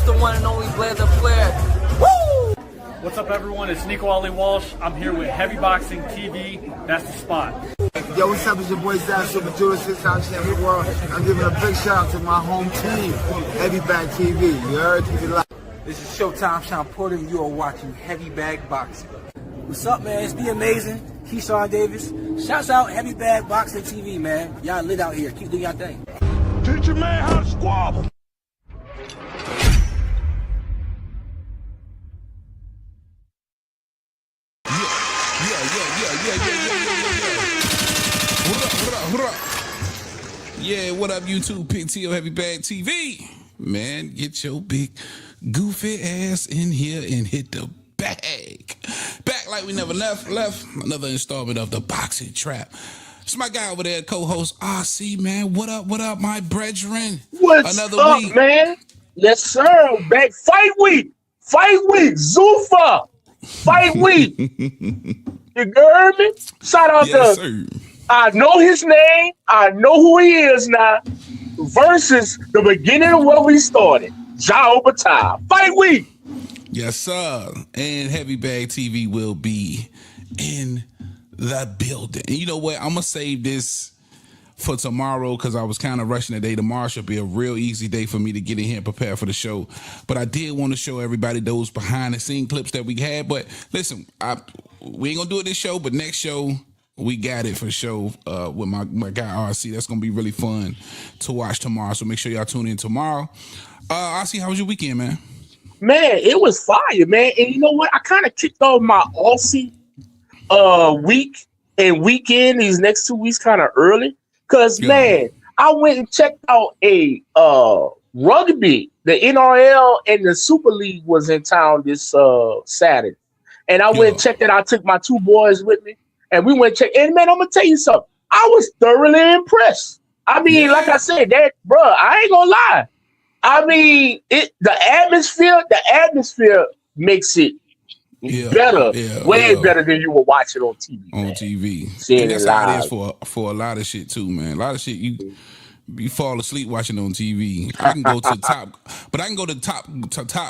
the one and only Blazer Flair. Woo! What's up, everyone? It's Nico Ali Walsh. I'm here with Heavy Boxing TV. That's the spot. Yo, what's up? It's your boy Zach, Super Judas, 6-time champion world. I'm giving a big shout out to my home team, Heavy Bag TV. You heard? Keep it live. This is Showtime Sean Porter, and you are watching Heavy Bag Boxing. What's up, man? It's the amazing Keyshawn Davis. Shouts out Heavy Bag Boxing TV, man. Y'all lit out here. Keep doing y'all thing. Teach your man how to squabble. Yeah, what up, YouTube? Pick T.O. Heavy Bag TV. Man, get your big goofy ass in here and hit the bag. Back like we never left. Another installment of the Boxing Trap. It's my guy over there, co-host RC, man. What up, my brethren? What's Another up, week. man? Yes, sir. Back fight week, Zuffa, fight week. You heard me? Shout out Yes, to, sir. I know his name. I know who he is now. Versus the beginning of where we started. Ja Overtime. Fight week. Yes, sir. And Heavy Bag TV will be in the building. And you know what? I'm going to save this for tomorrow because I was kind of rushing today. Tomorrow should be a real easy day for me to get in here and prepare for the show. But I did want to show everybody those behind-the-scene clips that we had. But listen, we ain't going to do it this show, but next show, we got it for sure with my guy RC. That's going to be really fun to watch tomorrow. So make sure y'all tune in tomorrow. RC, how was your weekend, man? Man, it was fire, man. And you know what? I kind of kicked off my Aussie week and weekend these next 2 weeks kind of early. Because, man, I went and checked out a rugby. The NRL and the Super League was in town this Saturday. And I went and checked it out. I took my 2 boys with me. And we went check. And man, I'm gonna tell you something. I was thoroughly impressed. I mean, like I said, I ain't gonna lie. I mean, the atmosphere makes it better, better than you were watching on TV. On TV. Seeing that's it how live. it is for a lot of shit too, man. A lot of shit you fall asleep watching on TV. I can go to top, but I can go to top.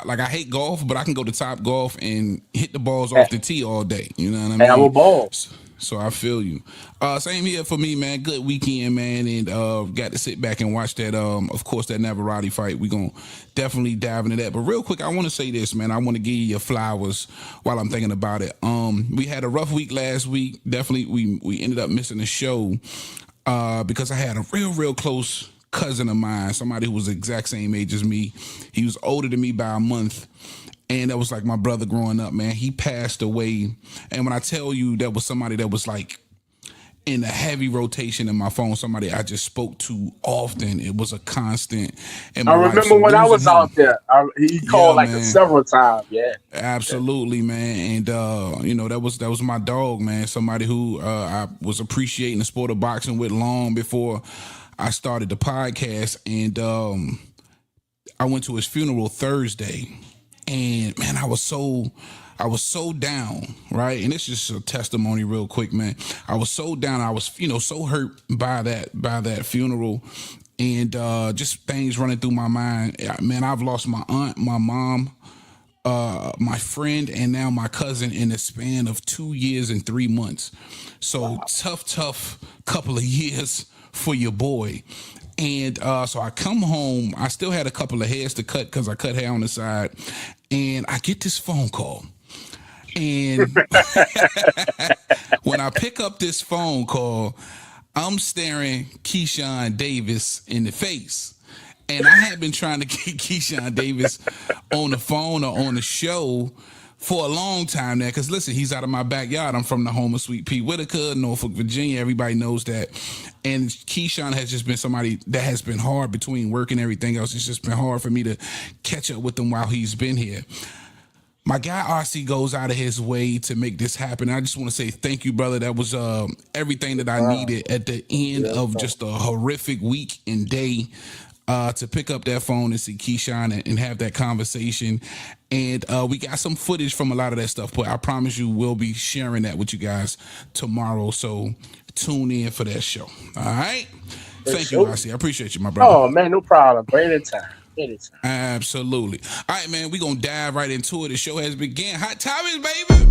Like I hate golf, but I can go to Top Golf and hit the balls off the tee all day. You know what I mean? I'm a ball. So I feel you. Same here for me, man. Good weekend, man, and got to sit back and watch that. Of course, that Naverrate fight. We gonna definitely dive into that. But real quick, I want to say this, man. I want to give you your flowers while I'm thinking about it. We had a rough week last week. Definitely, we ended up missing the show because I had a real close cousin of mine, somebody who was the exact same age as me. He was older than me by a month. And that was like my brother growing up, man. He passed away. And when I tell you that was somebody that was like in a heavy rotation in my phone, somebody I just spoke to often, it was a constant in my life. Remember when I was out there, he called several times. Yeah, absolutely, man. And you know, that was my dog, man. Somebody who I was appreciating the sport of boxing with long before I started the podcast. And I went to his funeral Thursday. And man, I was so down, right? And it's just a testimony real quick, man. I was so down. I was, so hurt by that funeral, and just things running through my mind. Man, I've lost my aunt, my mom, my friend, and now my cousin in the span of 2 years and 3 months. So tough couple of years for your boy. And so I come home. I still had a couple of hairs to cut because I cut hair on the side. And I get this phone call. And when I pick up this phone call, I'm staring Keyshawn Davis in the face. And I had been trying to get Keyshawn Davis on the phone or on the show for a long time now. Because listen, he's out of my backyard. I'm from the home of Sweet Pea Whitaker, Norfolk, Virginia. Everybody knows that. And Keyshawn has just been somebody that has been hard between work and everything else. It's just been hard for me to catch up with him while he's been here. My guy RC goes out of his way to make this happen. I just want to say thank you, brother. That was everything that I needed at the end of just a horrific week and day. To pick up that phone and see Keyshawn and have that conversation. And we got some footage from a lot of that stuff, but I promise you we'll be sharing that with you guys tomorrow. So tune in for that show. All right? Thank you, RC. I appreciate you, my brother. Oh, man, no problem. Bring it time. Anytime. Absolutely. All right, man, we're going to dive right into it. The show has begun. Hot topics, baby.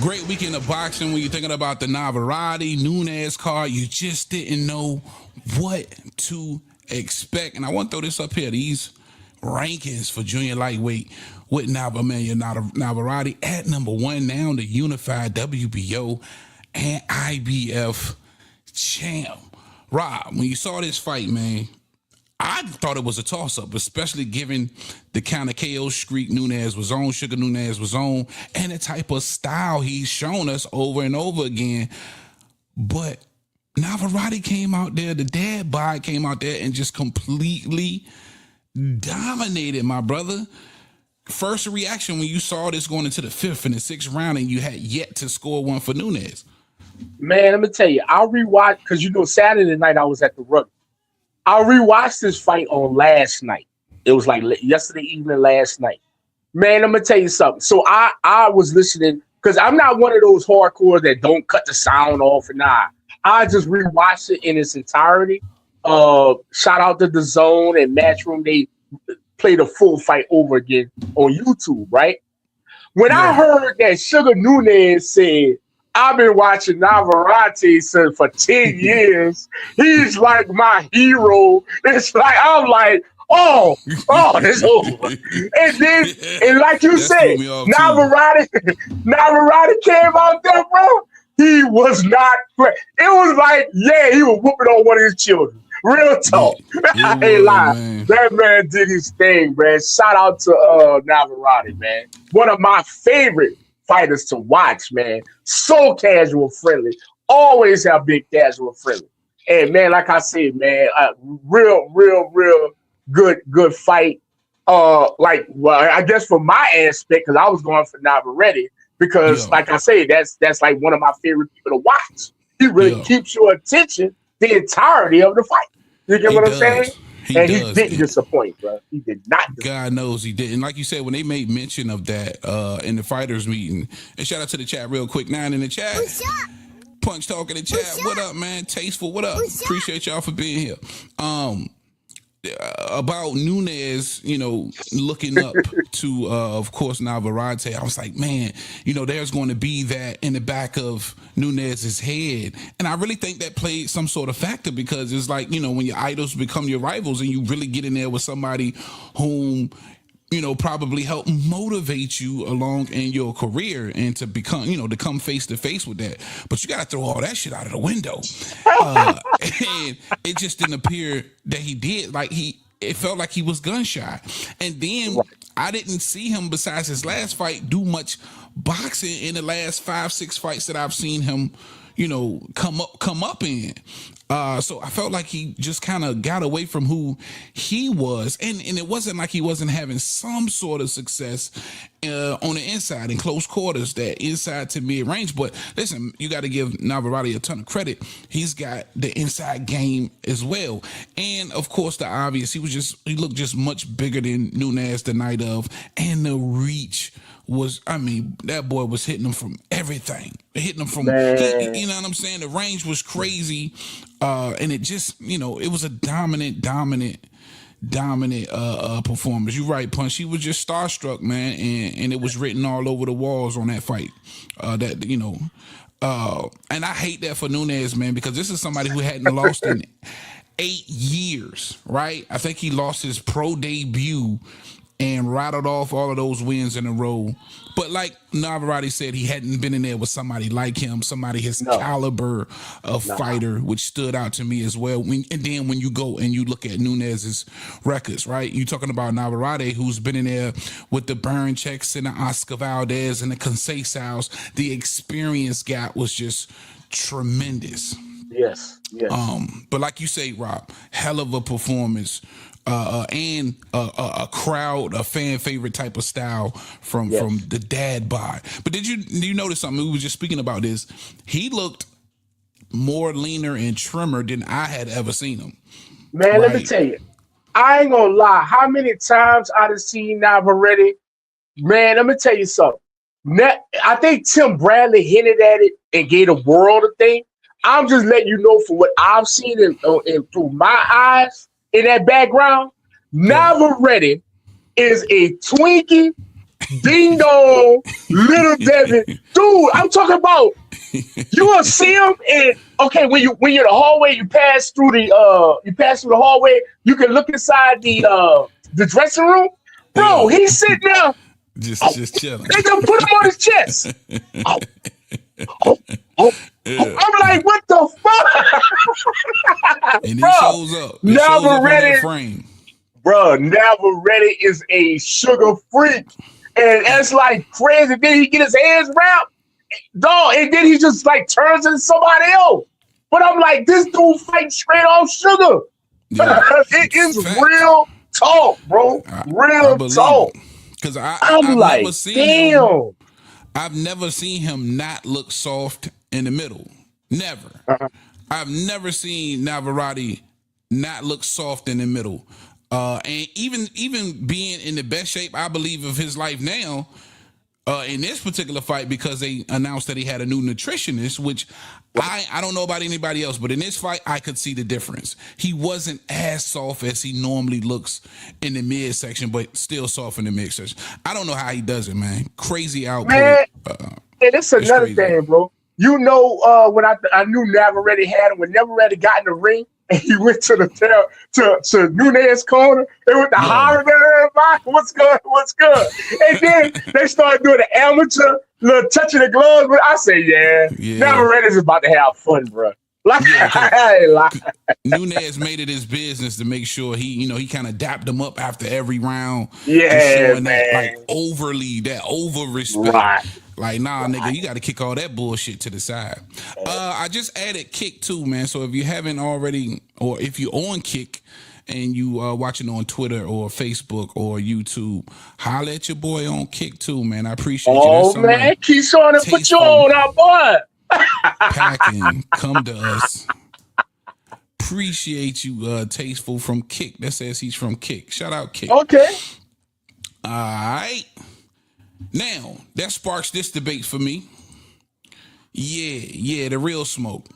Great weekend of boxing when you're thinking about the Naverrate, Nunes card. You just didn't know what to expect. And I want to throw this up here. These rankings for junior lightweight with Naverrate at number 1 now, the unified WBO and IBF champ. Rob, when you saw this fight, man, I thought it was a toss-up, especially given the kind of KO streak Nunes was on, Sugar Nunes was on, and the type of style he's shown us over and over again. But Naverrate came out there, the dad bod came out there and just completely dominated, my brother. First reaction when you saw this going into the 5th and the 6th round and you had yet to score one for Nunes. Man, let me tell you, I'll rewatch, because Saturday night I was at the rugby. I rewatched this fight on last night. It was like yesterday evening, last night. Man, I'm gonna tell you something. So I was listening, because I'm not one of those hardcore that don't cut the sound off and nah. I just rewatched it in its entirety. Shout out to the Zone and Matchroom. They played a full fight over again on YouTube, right? When I heard that Sugar Nunes said, I've been watching Naverrate for 10 years. He's like my hero. It's like, I'm like, oh, it's over. And like you said, Naverrate came out there, bro. He was not great. It was like, yeah, he was whooping on one of his children. Real talk. I ain't lying. That man did his thing, man. Shout out to Naverrate, man. One of my favorite fighters to watch, man. So casual friendly. Always have been casual friendly. And man, like I said, man, real good fight. I guess for my aspect, because I was going for Naverrate, because like I say, that's like one of my favorite people to watch. He really keeps your attention the entirety of the fight. You get what I'm saying? He didn't disappoint, bro. He did not disappoint. God knows he didn't. Like you said, when they made mention of that in the fighters meeting, and shout out to the chat real quick. 9 in the chat. Punch Talk in the chat. What up, man? Tasteful, what up? Appreciate y'all for being here. About Nunes, looking up to, of course, Naverrate, I was like, man, there's going to be that in the back of Nunes's head. And I really think that played some sort of factor, because it's like, when your idols become your rivals and you really get in there with somebody whom, probably help motivate you along in your career and to become, to come face to face with that. But you got to throw all that shit out of the window. And it just didn't appear that he did. It felt like he was gun shy. And then I didn't see him, besides his last fight, do much boxing in the last 5-6 fights that I've seen him, come up in. So I felt like he just kind of got away from who he was. And it wasn't like he wasn't having some sort of success on the inside in close quarters, that inside to mid range. But listen, you got to give Naverrate a ton of credit. He's got the inside game as well. And of course, the obvious, he looked just much bigger than Nunes the night of. And the reach was, that boy was hitting him from everything. Hitting him from, you know what I'm saying? The range was crazy. And it just, it was a dominant performance. You're right, Punch. He was just starstruck, man, and it was written all over the walls on that fight. And I hate that for Nunes, man, because this is somebody who hadn't lost in 8 years, right? I think he lost his pro debut and rattled off all of those wins in a row. But like Naverrate said, he hadn't been in there with somebody like him, somebody his caliber of fighter, which stood out to me as well. And then when you go and you look at Nunes's records, right? You're talking about Naverrate, who's been in there with the Burn Checks and the Oscar Valdez and the Conceiçãos. The experience gap was just tremendous. Yes. But like you say, Rob, hell of a performance. And a crowd, a fan favorite type of style from the dad bod. But did you notice something? We were just speaking about this. He looked more leaner and trimmer than I had ever seen him. Man, let me tell you, I ain't gonna lie. How many times I done seen Navarrete? Man, let me tell you something. I think Tim Bradley hinted at it and gave the world a thing. I'm just letting you know for what I've seen through my eyes in that background. Navarrete is a Twinkie, ding dong, little Devin. Dude, I'm talking about you gonna see him and okay, when you're in the hallway, you pass through the hallway, you can look inside the dressing room. Bro, he's sitting there. Just chilling. They gonna put him on his chest. I'm like, what the fuck? And it shows up. It shows up on that frame. Bro, Navarrete is a sugar freak. And that's like crazy. Then he get his hands wrapped. Dog, and then he just like turns into somebody else. But I'm like, this dude fights straight off sugar. Yeah. It is real talk, bro. Real talk. Because I've like, never seen him. I've never seen him not look soft in the middle. Never. I've never seen Navarrete not look soft in the middle. And even being in the best shape, I believe, of his life now, in this particular fight, because they announced that he had a new nutritionist, which I don't know about anybody else, but in this fight, I could see the difference. He wasn't as soft as he normally looks in the midsection, but still soft in the midsection. I don't know how he does it, man. Crazy output. Man, and it's another thing, bro. You know, when I knew Navarrete had him, when Navarrete got in the ring, and he went to to Nunez corner. They went to holler at everybody. What's good? What's good? And then they started doing the amateur little touching the gloves. But I say, yeah. Navarrete is about to have fun, bro. Like, I ain't lying. Nunez made it his business to make sure he kind of dapped him up after every round. Yeah, man. That over respect. Right. Like, nah, nigga, you got to kick all that bullshit to the side. I just added Kick too, man. So if you haven't already, or if you're on Kick and you are watching on Twitter or Facebook or YouTube, holla at your boy on Kick too, man. I appreciate you. Oh, man, keep trying to put you on, our boy. Packing, come to us. Appreciate you, Tasteful from Kick. That says he's from Kick. Shout out Kick. Okay. All right. Now, that sparks this debate for me. Yeah, the real smoke.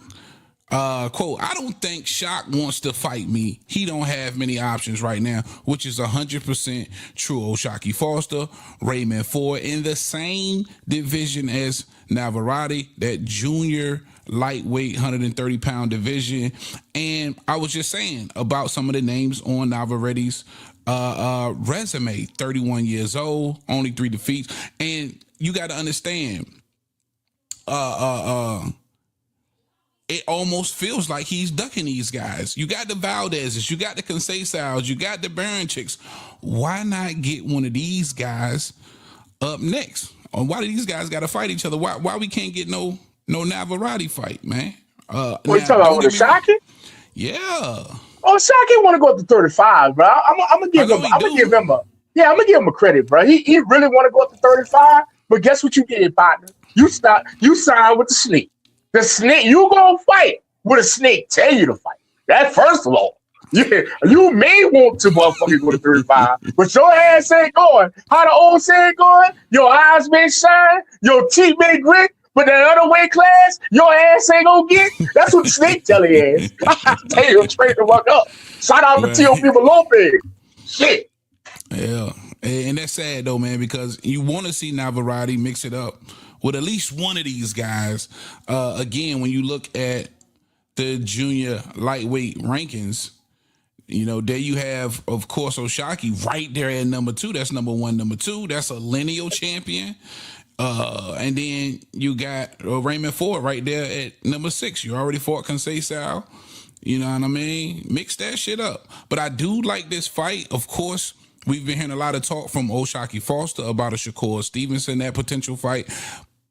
Quote, I don't think Shock wants to fight me. He don't have many options right now, which is 100% true. O'Shaquie Foster, Raymond Ford in the same division as Navarrete, that junior lightweight 130-pound division. And I was just saying about some of the names on Navarrete's resume. 31 years old, only 3 defeats. And you got to understand, it almost feels like he's ducking these guys. You got the Valdezes, you got the Conceiçãos, you got the Baranchiks. Why not get one of these guys up next? Or why do these guys got to fight each other? Why we can't get no Navarrete fight, man? What you talking about, with O'Shaquie? Yeah. O'Shaquie want to go up to 35, bro. I'm gonna give him a credit, bro. He really want to go up to 35, but guess what you did, partner? You signed with the snake. The snake, you gonna fight with a snake tell you to fight. That first of all. You may want to motherfucking go to 35, but your ass ain't going. How the old saying going? Your eyes may shine, your teeth may grit, but that other weight class, your ass ain't gonna get. That's what the snake tell your ass. I tell you straight the fuck up. Shout out to T.O.P. Lopez. Shit. Yeah, and that's sad though, man, because you want to see Navarrete mix it up with at least one of these guys. Again, when you look at the junior lightweight rankings, there you have, of course, O'Shaquie right there at number 2. That's number 1, number 2. That's a lineal champion. And then you got Raymond Ford right there at number 6. You already fought Conceição. You know what I mean? Mix that shit up. But I do like this fight. Of course, we've been hearing a lot of talk from O'Shaquie Foster about a Shakur Stevenson, that potential fight.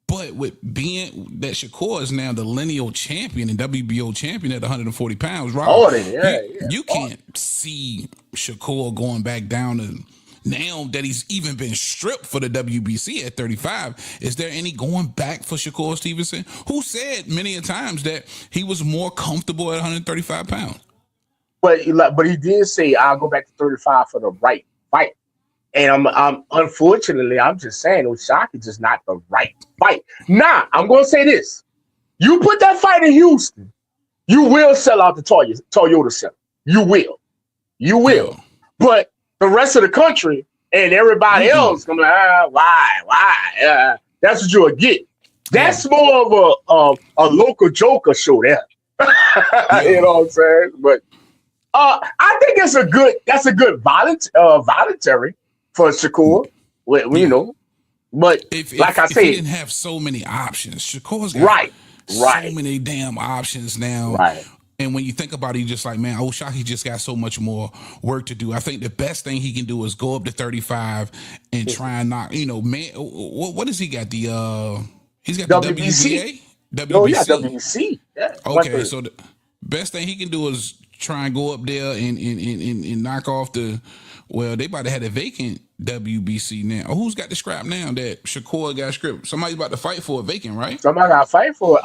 But with being that Shakur is now the lineal champion and WBO champion at 140 pounds, right? You can't see Shakur going back down to now that he's even been stripped for the WBC at 35. Is there any going back for Shakur Stevenson, who said many a times that he was more comfortable at 135 pounds? but he did say I'll go back to 35 for the right fight. And I'm unfortunately, I'm just saying O'Shaquie just not the right fight. Now, I'm gonna say this: you put that fight in Houston, you will sell out the Toyota Center. You will. Yeah. But the rest of the country and everybody else gonna be like, why? That's what you'll get. That's more of a local joker show there. You know what I'm saying? But I think that's a good voluntary for Shakur. You know, but if I said, he didn't have so many options. Shakur's got so many damn options now. Right. And when you think about it, you're just like, man, O'Shaquie just got so much more work to do. I think the best thing he can do is go up to 35 and try and knock, man, what does he got? He's got the WBA? WBC. Oh, yeah, WBC. Yeah. Okay, so the best thing he can do is try and go up there and knock off they about to have a vacant WBC now. Oh, who's got the scrap now that Shakur got scrapped? Somebody's about to fight for a vacant, right? Somebody got to fight for it.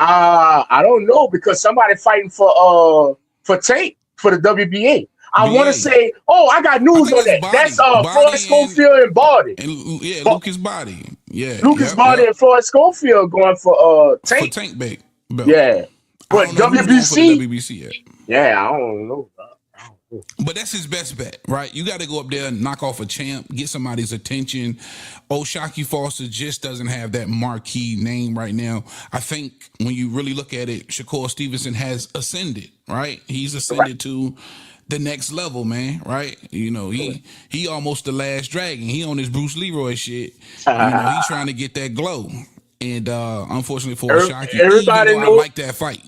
I don't know because somebody fighting for Tank for the WBA. I want to say, I got news on that. That's Floyd Schofield and Body. Lucas Body. Yeah. Lucas Body and Floyd Schofield going for Tank. For Tank belt. Yeah. But WBC yet. Yeah, I don't know. But that's his best bet, right? You got to go up there and knock off a champ, get somebody's attention. O'Shaquie Foster just doesn't have that marquee name right now. I think when you really look at it, Shakur Stevenson has ascended, right? He's ascended to the next level, man, right? He almost the last dragon. He on his Bruce Leroy shit. He's trying to get that glow. And unfortunately for O'Shaquie, everybody I like that fight.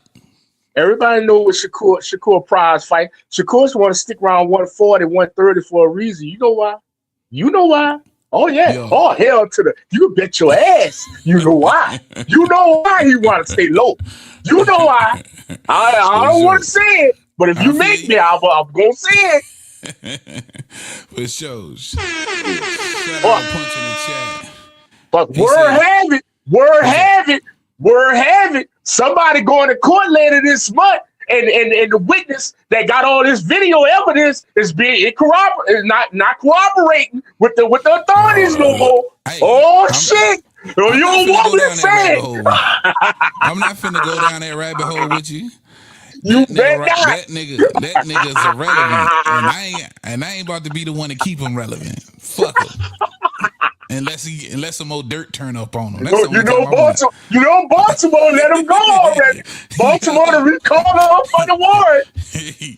Everybody knows what Shakur prize fight. Shakur's want to stick around 140, 130 for a reason. You know why? Oh, yeah. Yo. Oh, hell to the... You bet your ass. You know why. You know why he want to stay low. You know why. I don't want to say it, but if you make me, I'm going to say it. For sure. Shout out Punch in the chat. But word have it. Somebody going to court later this month, and the witness that got all this video evidence is not cooperating with the authorities no more. Shit! You don't want me to say it. I'm not finna go down that rabbit hole with you. You bet not. That nigga's irrelevant, and I ain't about to be the one to keep him relevant. Fuck him. Unless some more dirt turn up on him. Baltimore let him go already. Baltimore to recall him for the warrant.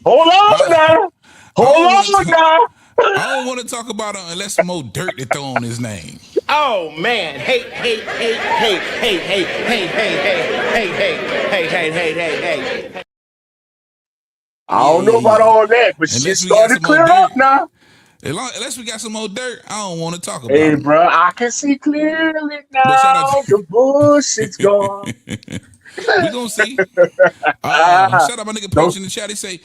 Hold on now. I don't want to talk about him unless some more dirt to throw on his name. Oh man! Hey! I don't know about all that, but shit started to clear up now. Unless we got some more dirt, I don't want to talk about it. Hey, bro, I can see clearly now. The bullshit's gone. We gonna see. Shout out my nigga Punch in the chat. He say,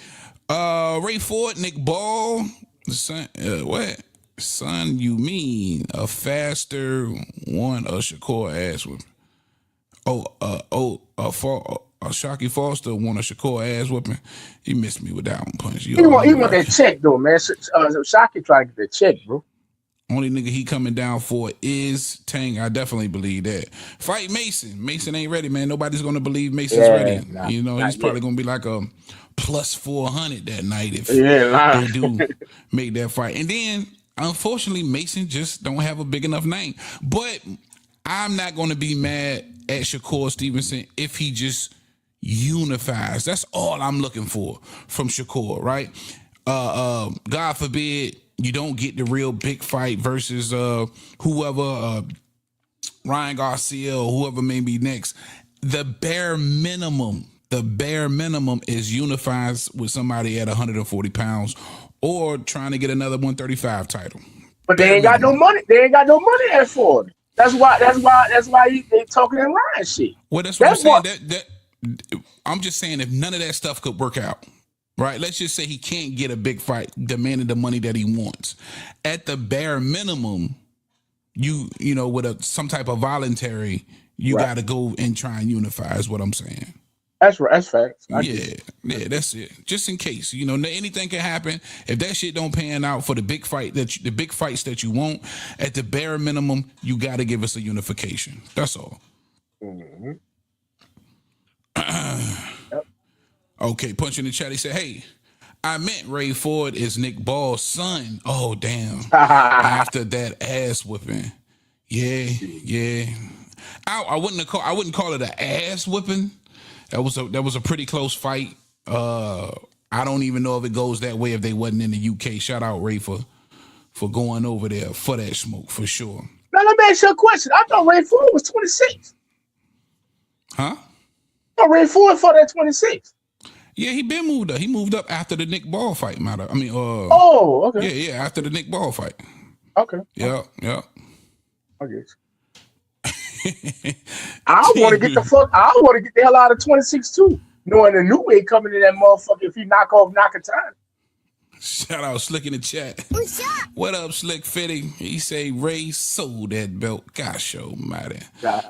Ray Ford, Nick Ball, son, what? Son, you mean a faster one of Shakur ass whipping? O'Shaquie Foster won a Shakur ass whipping. He missed me with that one, Punch. He want that check though, man. O'Shaquie trying to get that check, bro. Only nigga he coming down for is Tang. I definitely believe that. Fight Mason. Mason ain't ready, man. Nobody's gonna believe Mason's ready. He's probably gonna be like a plus 400 that night if they do make that fight. And then unfortunately, Mason just don't have a big enough name. But I'm not gonna be mad at Shakur Stevenson if he just unifies. That's all I'm looking for from Shakur, right? God forbid you don't get the real big fight versus whoever, Ryan Garcia or whoever may be next. The bare minimum is unifies with somebody at 140 pounds or trying to get another 135 title. But they ain't got no money. They ain't got no money there for it. That's why they talking in line shit. Well, that's what I'm saying. I'm just saying if none of that stuff could work out, right? Let's just say he can't get a big fight demanding the money that he wants. At the bare minimum, you know, with some type of voluntary, you got to go and try and unify is what I'm saying. That's right. That's facts. Yeah, that's it. Just in case, you know, anything can happen. If that shit don't pan out for the big fights that you want, at the bare minimum, you got to give us a unification. That's all. Mm-hmm. Okay, punch in the chat. He said, "Hey, I meant Ray Ford is Nick Ball's son." Oh damn! After that ass whipping, yeah. I wouldn't call it an ass whipping. That was a pretty close fight. I don't even know if it goes that way if they wasn't in the UK. Shout out Ray for going over there for that smoke for sure. Now let me ask you a question. I thought Ray Ford was 26. Huh? I thought Ray Ford fought at 26. Yeah, he been moved up. He moved up after the Nick Ball fight, matter. I mean, oh, okay. Yeah, after the Nick Ball fight. Okay. Yeah. I guess. I want to get the hell out of 26 too. Knowing the new way coming in that motherfucker if you knock off Nakatani. Shout out Slick in the chat. What up, Slick Fitting? He say Ray sold that belt. Gosh almighty.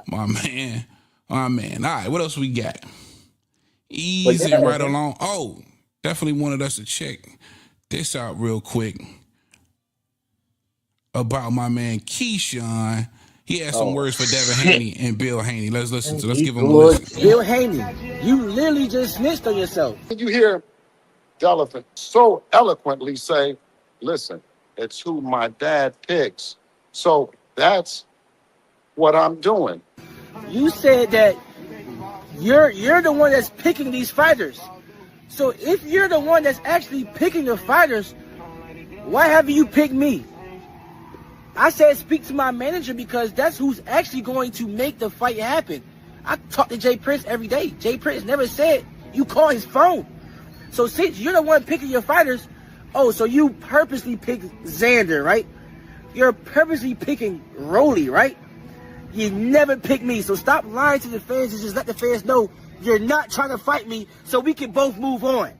My man. All right, what else we got? Easy right along. Oh, definitely wanted us to check this out real quick about my man Keyshawn. He has some words for Devin Haney and Bill Haney. Let's listen to. Let's give him a listen. Bill Haney, you literally just snitched on yourself. You hear Delphin so eloquently say, "Listen, it's who my dad picks." So that's what I'm doing. You said that you're the one that's picking these fighters. So if you're the one that's actually picking the fighters, why haven't you picked me? I said speak to my manager because that's who's actually going to make the fight happen. I talk to Jay Prince every day. Jay Prince never said you call his phone. So since you're the one picking your fighters, so you purposely pick Xander, right? You're purposely picking Rolly, right? You never pick me. So stop lying to the fans and just let the fans know you're not trying to fight me so we can both move on.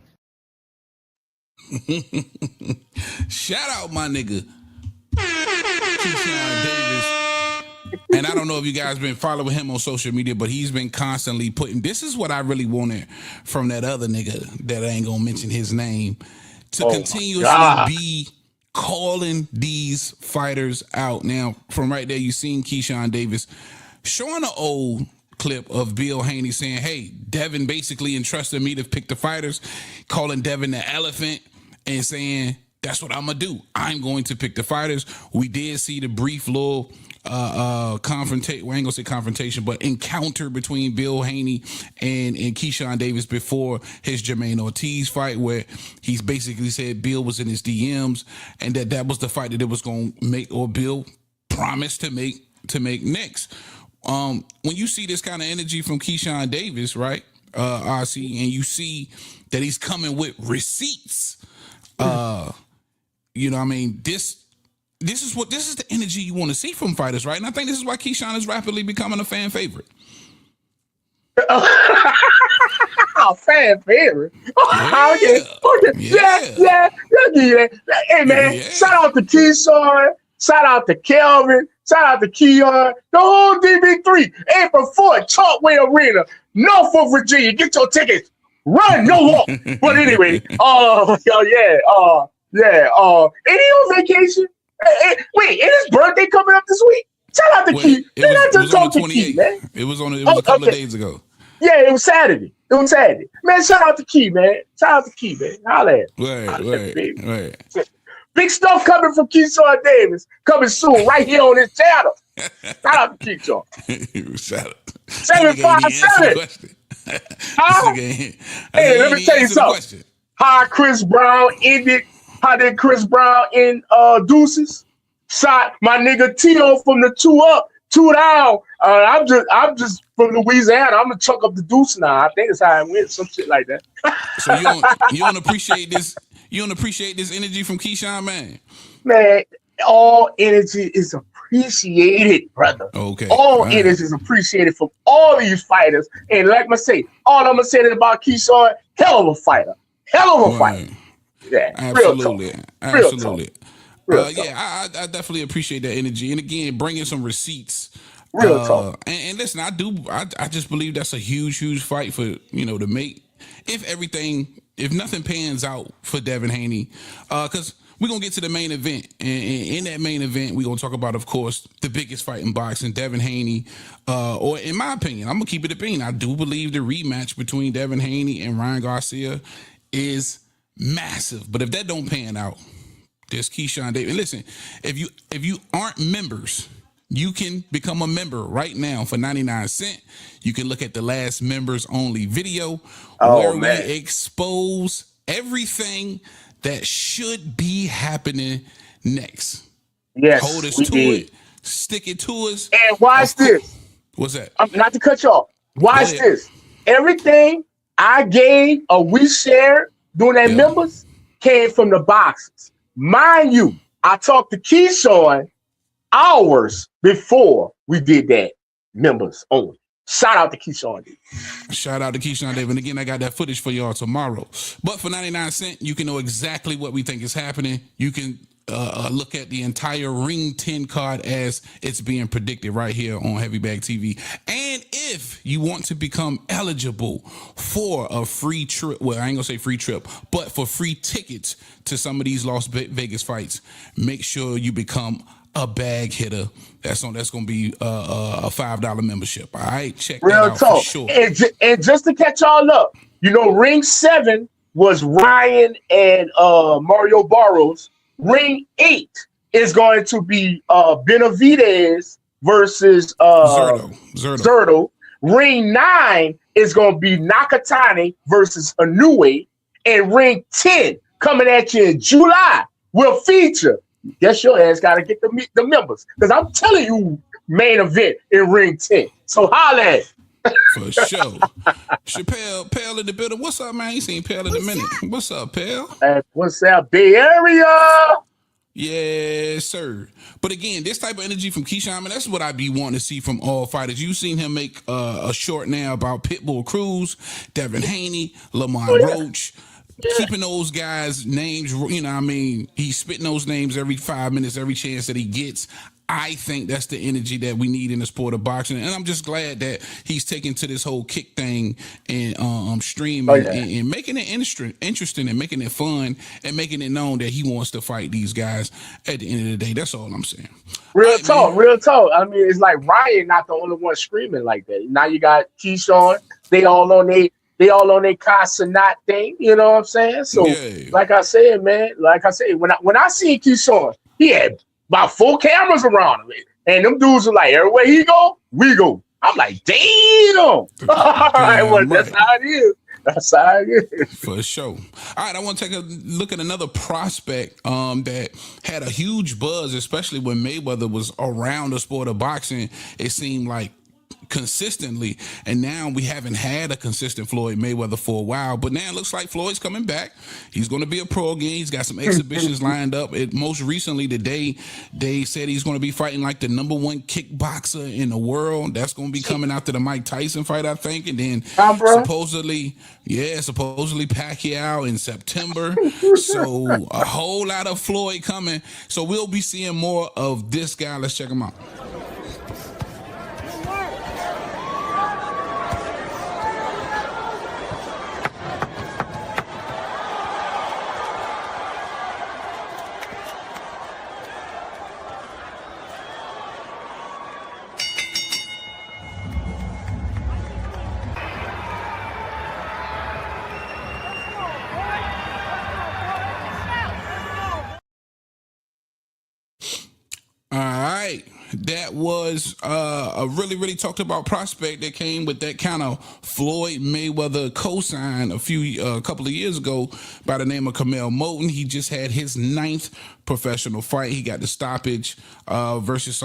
Shout out my nigga Keyshawn Davis. And I don't know if you guys been following him on social media, but he's been constantly putting, this is what I really wanted from that other nigga that I ain't gonna mention his name, to continuously be calling these fighters out. Now, from right there, you seen Keyshawn Davis showing an old clip of Bill Haney saying, "Hey, Devin basically entrusted me to pick the fighters," calling Devin the elephant and saying, "That's what I'm gonna do. I'm going to pick the fighters." We did see the brief little confrontation. Well, I ain't gonna say confrontation, but encounter between Bill Haney and Keyshawn Davis before his Jermaine Ortiz fight, where he's basically said Bill was in his DMs and that was the fight that it was gonna make, or Bill promised to make next. When you see this kind of energy from Keyshawn Davis, right, RC, and you see that he's coming with receipts, you know what I mean, this is the energy you want to see from fighters, right? And I think this is why Keyshawn is rapidly becoming a fan favorite. Fan favorite. Yeah. Hey man, shout out to Keyshawn, shout out to Kelvin, shout out to Keon, the whole DB3, April 4th, Chalkway Arena, Norfolk, Virginia. Get your tickets. Run, no walk. But anyway, and he on vacation. Wait, is his birthday coming up this week? Shout out to Key. It was on the 28th. It was a couple of days ago. Yeah, it was Saturday. Man, shout out to Key, man. Holla at him. Right. Big stuff coming from Keyshawn Davis. Coming soon, right here on this channel. Shout out to Keyshawn. Shout out. 757. Hey, let me tell you something. How did Chris Brown end Deuces? Shot my nigga Tito from the 2 up, 2 down. I'm just from Louisiana. I'm gonna chuck up the deuce now. I think that's how it went, some shit like that. So you don't appreciate this? You don't appreciate this energy from Keyshawn, man? Man, all energy is appreciated, brother. Okay. All energy is appreciated from all these fighters. And like I say, all I'm gonna say about Keyshawn, hell of a fighter. Yeah, absolutely. Real talk. Yeah, I definitely appreciate that energy. And again, bringing some receipts Real talk. And listen, I just believe that's a huge fight for, to make, if nothing pans out for Devin Haney, because we're going to get to the main event. And in that main event, we're going to talk about, of course, the biggest fight in boxing, Devin Haney. Or in my opinion, I'm going to keep it a bean. I do believe the rematch between Devin Haney and Ryan Garcia is massive. But if that don't pan out, there's Keyshawn Davis. Listen, if you aren't members, you can become a member right now for 99 cents. You can look at the last members only video where we expose everything that should be happening next. Yes, hold us we to did. it, stick it to us. And watch this. What's that? Not to cut you off. Watch this. Everything I gave or we shared during that members came from the boxes. Mind you, I talked to Keyshawn hours before we did that members only. Shout out to Keyshawn Davis. Shout out to Keyshawn Davis. And again, I got that footage for y'all tomorrow. But for 99 cents, you can know exactly what we think is happening. You can look at the entire Ring 10 card as it's being predicted right here on Heavy Bag TV. And if you want to become eligible for a free trip, well, I ain't gonna say free trip, but for free tickets to some of these Las Vegas fights, make sure you become a bag hitter. That's gonna be a $5 membership. All right, check Real that out talk. for sure. And just to catch y'all up, Ring 7 was Ryan and Mario Barros. Ring 8 is going to be Benavidez versus Zerto. Ring 9 is going to be Nakatani versus Inoue. And Ring 10 coming at you in July will feature. Guess your ass got to get the members. Because I'm telling you, main event in Ring 10. So holla at it. For sure. Chappelle, Pale in the building. What's up, man? You seen Pale in a minute. What's up, Pale? What's up, Bay Area? Yes, sir. But again, this type of energy from Keyshawn, man, that's what I be wanting to see from all fighters. You seen him make a short now about Pitbull Cruz, Devin Haney, Lamont Roach. Keeping those guys' names, he's spitting those names every 5 minutes, every chance that he gets. I think that's the energy that we need in the sport of boxing. And I'm just glad that he's taking to this whole kick thing and streaming and making it interesting and making it fun and making it known that he wants to fight these guys at the end of the day. That's all I'm saying. Real talk. I mean, it's like Ryan not the only one screaming like that. Now you got Keyshawn. They all on their Casanat thing, you know what I'm saying? So, like I said, man, when I see Keyshawn, he had about 4 cameras around him, and them dudes are like, everywhere he go, we go. I'm like, damn. All right, well, that's how it is. That's how it is. For sure. All right, I want to take a look at another prospect that had a huge buzz, especially when Mayweather was around the sport of boxing. It seemed like consistently, and now we haven't had a consistent Floyd Mayweather for a while, but now it looks like Floyd's coming back. He's going to be a pro again. He's got some exhibitions lined up. Most recently today, they said he's going to be fighting like the #1 kickboxer in the world. That's going to be coming after the Mike Tyson fight, I think, and then supposedly Pacquiao in September. So a whole lot of Floyd coming. So we'll be seeing more of this guy. Let's check him out. All right. That was a really talked about prospect that came with that kind of Floyd Mayweather cosign a couple of years ago by the name of Kamel Moten. He just had his 9th professional fight. He got the stoppage versus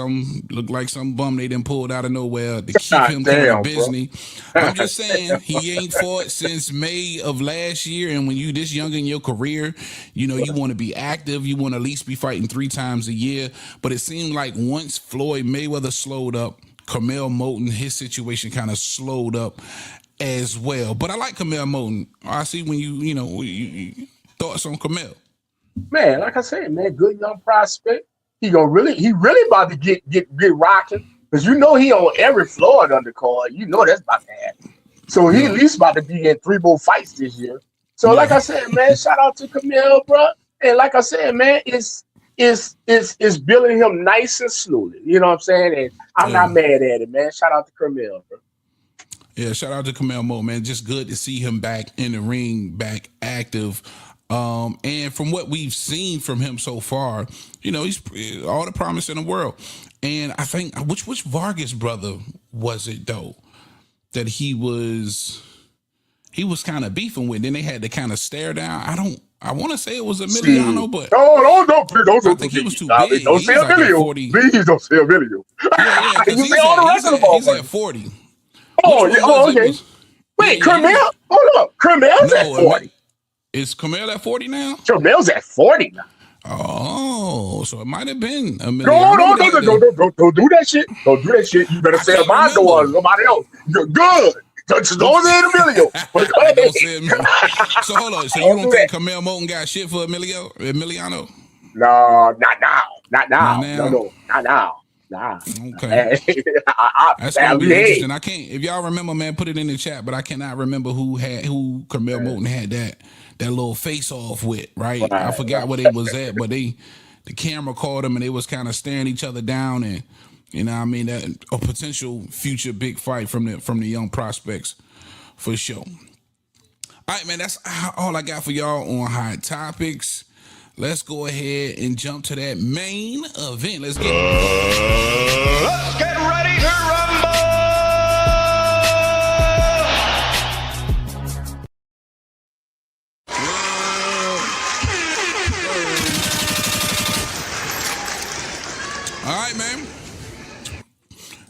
looked like some bum they done pulled out of nowhere to keep him kind of busy. I'm just saying he ain't fought since May of last year. And when you this young in your career, you want to be active. You want to at least be fighting 3 times a year. But it seemed like once Floyd Mayweather slowed up, Kamel Moten, his situation kind of slowed up as well. But I like Kamel Moten. I see when you thoughts on Kamel. Man, like I said, man, good young prospect. He really about to get rocking. Because you know he on every Florida undercard. You know that's about to happen. So he at least about to be in 3 more fights this year. So like I said, man, shout out to Camille, bro. And like I said, man, it's building him nice and slowly. You know what I'm saying? And I'm not mad at it, man. Shout out to Camille, bro. Yeah, shout out to Camille Mo, man. Just good to see him back in the ring, back active. And from what we've seen from him so far, you know, he's all the promise in the world. And I think which Vargas brother was it though that he was kind of beefing with? Then they had to kind of stare down. I want to say it was Emiliano, but I think he was too big. Don't say Emilio. Please don't say Emilio. Yeah, you say all the rest of the ball. He's at 40. Okay. Wait, Camille? Hold up. Camille's at 40. Is Camille at 40 now? Camille's at 40 now. Oh, so it might have been a million. No, don't do that shit. Don't do that shit. You better say Amando or somebody else. You're good. Don't say Emilio. So hold on. So you don't think Camille Moten got shit for Emiliano? No, not now. Not now. Nah. Okay. That's gonna be interesting. I can't. If y'all remember, man, put it in the chat. But I cannot remember who Camille Moten had that little face off with. Right? I forgot where they was at, but the camera caught them and they was kind of staring each other down, and you know, what I mean, that a potential future big fight from the young prospects for sure. All right, man. That's all I got for y'all on Hot Topics. Let's go ahead and jump to that main event. Let's get ready to rumble! All right, man.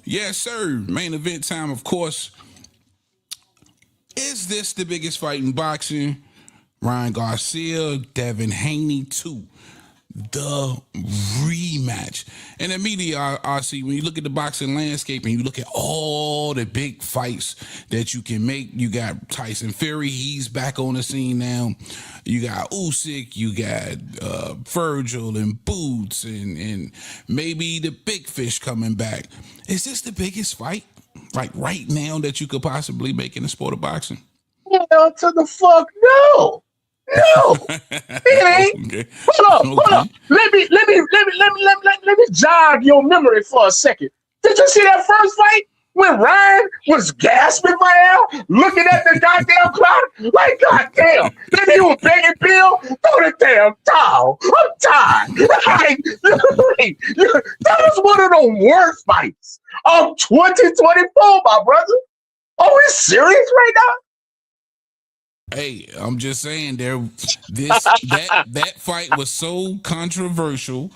Yes, sir. Main event time, of course. Is this the biggest fight in boxing? Ryan Garcia, Devin Haney 2, the rematch. And immediately, I see when you look at the boxing landscape and you look at all the big fights that you can make, you got Tyson Fury, he's back on the scene now. You got Usyk, you got Virgil and Boots, and maybe the big fish coming back. Is this the biggest fight, like right now, that you could possibly make in the sport of boxing? Hell to the fuck no. No, it ain't. Okay. Hold up. Let me jog your memory for a second. Did you see that first fight when Ryan was gasping by now, looking at the goddamn clock? Like, goddamn. Then he was begging Bill, throw the damn towel. I'm tired. That was one of the worst fights of 2024, my brother. Are we serious right now? Hey, I'm just saying that fight was so controversial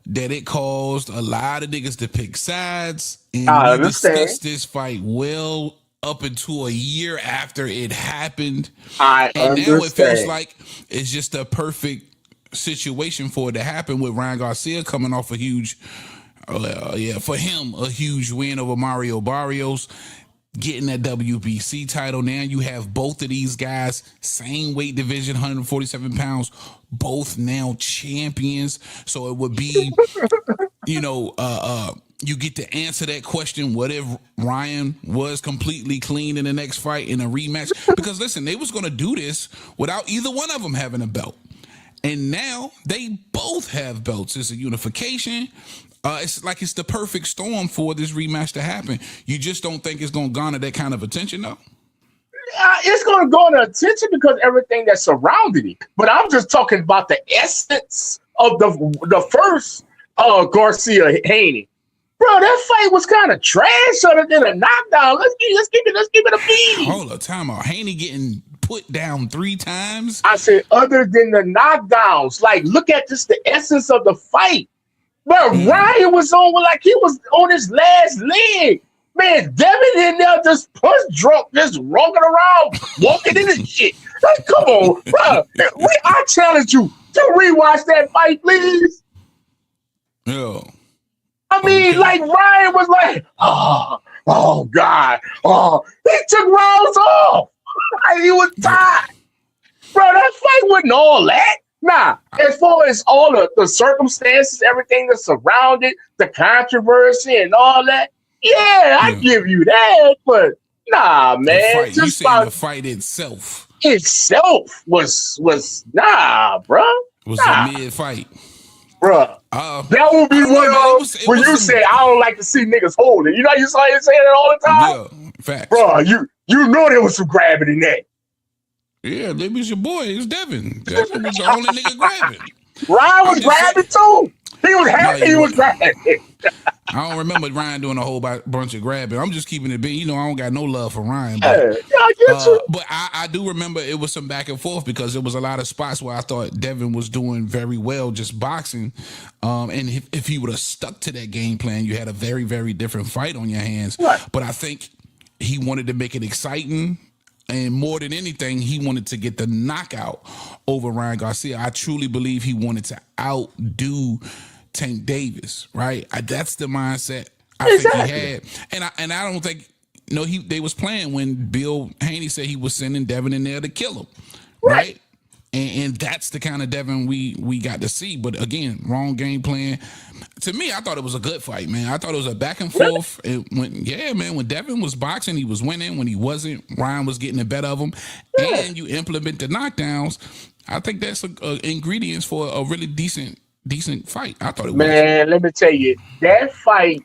that it caused a lot of niggas to pick sides. And we discussed this fight well up until a year after it happened. Now it feels like it's just a perfect situation for it to happen with Ryan Garcia coming off a huge, for him, a huge win over Mario Barrios. Getting that WBC title. Now you have both of these guys, same weight division, 147 pounds, both now champions. So it would be, you get to answer that question. What if Ryan was completely clean in the next fight in a rematch? Because listen, they was going to do this without either one of them having a belt. And now they both have belts. It's a unification. It's like it's the perfect storm for this rematch to happen. You just don't think it's going to garner that kind of attention, though? It's going to garner attention because everything that surrounded it. But I'm just talking about the essence of the first Garcia Haney. Bro, that fight was kind of trash other than a knockdown. Let's give it a beat. Hold up, time out. Haney getting put down 3 times? I said other than the knockdowns. Like, look at just the essence of the fight. But Ryan was he was on his last leg. Man, Devin in there just push drunk, just walking around, walking in and shit. Like, come on, bro. I challenge you to rewatch that fight, please. Yeah. I mean, like, Ryan was like, oh, God. Oh, he took rounds off. He was tired. Bro, that fight wasn't all that. Nah, as far as all the circumstances, everything that surrounded, the controversy and all that, Yeah, I Yeah. give you that, but nah, The man. fight. You Just saying about the fight itself itself was nah, bruh. was a Nah, mid fight. bruh. That would I be don't know, one man. of when you Some say I don't like to see niggas holding. You know you saw him saying that all the time, yeah, facts. bruh. You know there was some grabbing in that. Yeah, that was your boy. It's Devin. Devin was the only nigga grabbing. Ryan I'm was just saying. grabbing too. He was No, happy he he was was. grabbing. I don't remember Ryan doing a whole bunch of grabbing. I'm just keeping it big. You know, I don't got no love for Ryan, but Yeah, I get you. I do remember it was some back and forth because there was a lot of spots where I thought Devin was doing very well just boxing. And if he would have stuck to that game plan, you had a very, very different fight on your hands. Right. But I think he wanted to make it exciting. And more than anything, he wanted to get the knockout over Ryan Garcia. I truly believe he wanted to outdo Tank Davis, right? That's the mindset I think he had. And I don't think they was playing when Bill Haney said he was sending Devin in there to kill him, right? And that's the kind of Devin we got to see. But again, wrong game plan. To me, I thought it was a good fight, man. I thought it was a back and forth. When Devin was boxing, he was winning. When he wasn't, Ryan was getting the better of him. And you implement the knockdowns. I think that's ingredients for a really decent fight. I thought it was. Man, let me tell you, that fight,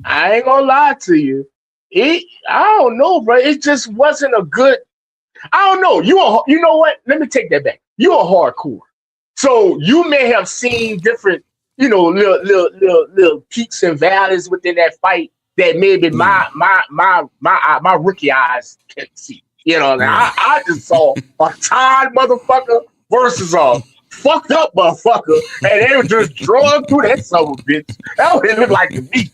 I ain't gonna lie to you. I don't know, bro. It just wasn't a good. I don't know. You know what? Let me take that back. You are hardcore, so you may have seen different, little peaks and valleys within that fight that maybe my rookie eyes can't see. You know, I just saw a tired motherfucker versus a fucked up motherfucker, and they were just drawing through that son of a bitch. That's what it looked like to me.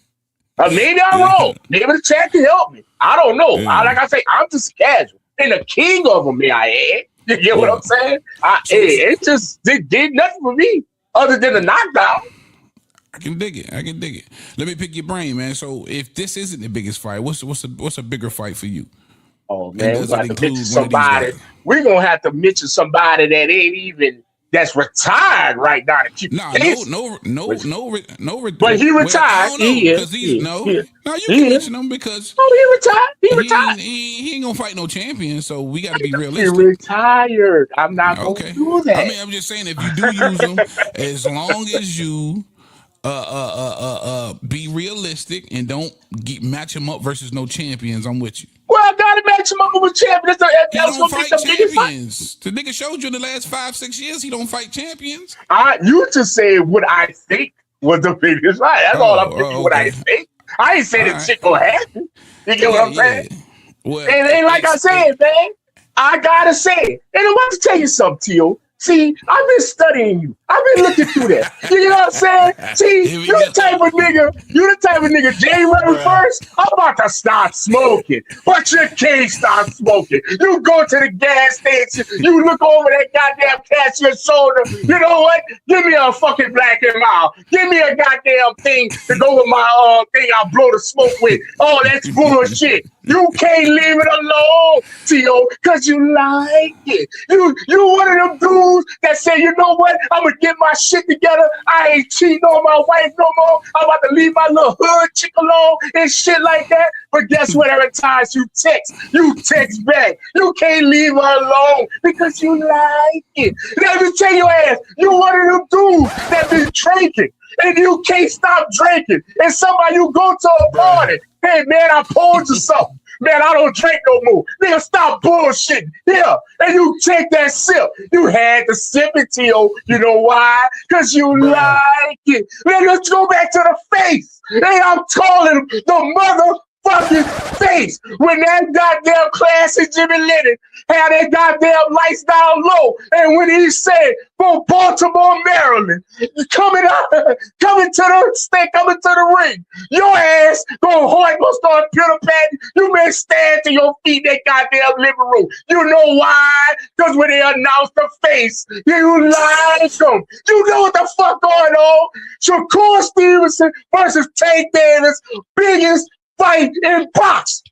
Maybe I'm wrong. Maybe the chat can help me. I don't know. Like I say, I'm just casual. And the king of them, may I add. You get what I'm saying? It just did nothing for me other than the knockdown. I can dig it. Let me pick your brain, man. So if this isn't the biggest fight, what's a bigger fight for you? Oh And man, does it include one of these guys? We're gonna have to mention somebody that ain't even that's retired right now to keep No. But he Well, I retired. don't know He is. because he's No, you can mention him because he retired. He retired. he ain't gonna fight no champion. So we got to be He realistic. retired. I'm not gonna Okay. do that. I mean, I'm just saying if you do use them, as long as you be realistic and don't match him up versus no champions, I'm with you. Well, I gotta match him up with champions. That was He don't gonna be fight the biggest fight. champions. The nigga showed you in the last 5-6 years he don't fight champions. You just said what I think was the biggest fight. That's all I'm thinking. What I think. I ain't saying the shit gonna happen. You get what I'm saying? Well, And like I said, man, I gotta say it. And I want to tell you something, Tio. See, I've been studying you. I've been looking through that. You know what I'm saying? See, you the type of nigga, January 1st, I'm about to start smoking. But you can't start smoking. You go to the gas station, you look over that goddamn cashier's shoulder. You know what? Give me a fucking Black and Mild. Give me a goddamn thing to go with my thing I'll blow the smoke with. Oh, that's bullshit. You can't leave it alone, Tio, because you like it. You one of them dudes that say, you know what? I'm going to get my shit together. I ain't cheating on my wife no more. I'm about to leave my little hood chick alone and shit like that. But guess what? Every time you text back. You can't leave her alone because you like it. Let me tell your ass, you one of them dudes that be drinking. And you can't stop drinking. And somebody, you go to a party. Hey, man, I pulled you something. Man, I don't drink no more. Nigga, stop bullshitting. Yeah. And you take that sip. You had to sip it, Tio. You know why? Because you like it. Let's go back to the face. Hey, I'm calling him the motherfucking face. When that goddamn classic Jimmy Lennon had that goddamn lights down low. And when he said, from Baltimore, Maryland, coming to the ring, your ass gonna start pitter-patting. You may stand to your feet in that goddamn living room. You know why? Because when they announced the face, you like them. You know what the fuck going on? Shakur Stevenson versus Tank Davis, biggest fight in box.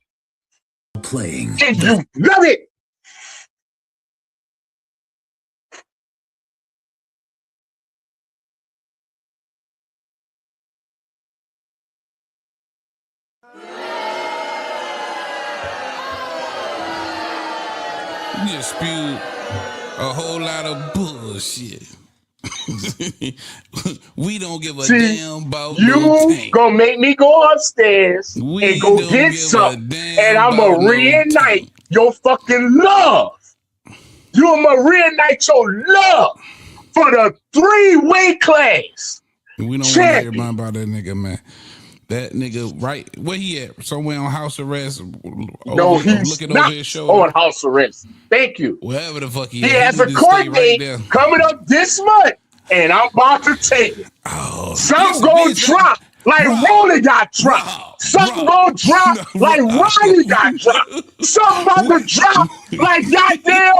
Playing. And you love it. just spewed a whole lot of bullshit. We don't give a damn about no You Tank. gonna make me go upstairs We and go don't get give some, a damn and I'm about gonna no reignite Tank. your fucking love. You're gonna reignite your love for the 3-weight class. We don't want to hear about that nigga, man. That nigga, right? Where he at? Somewhere on house arrest? No, he's looking not over his shoulder. on house arrest. Thank you. Wherever the fuck he He at. has a need to stay court date there. coming up this month, and I'm about to take it. Oh, Some gonna drop like Rolly got dropped. Some gonna drop like Ronnie got dropped. Some about to drop like goddamn.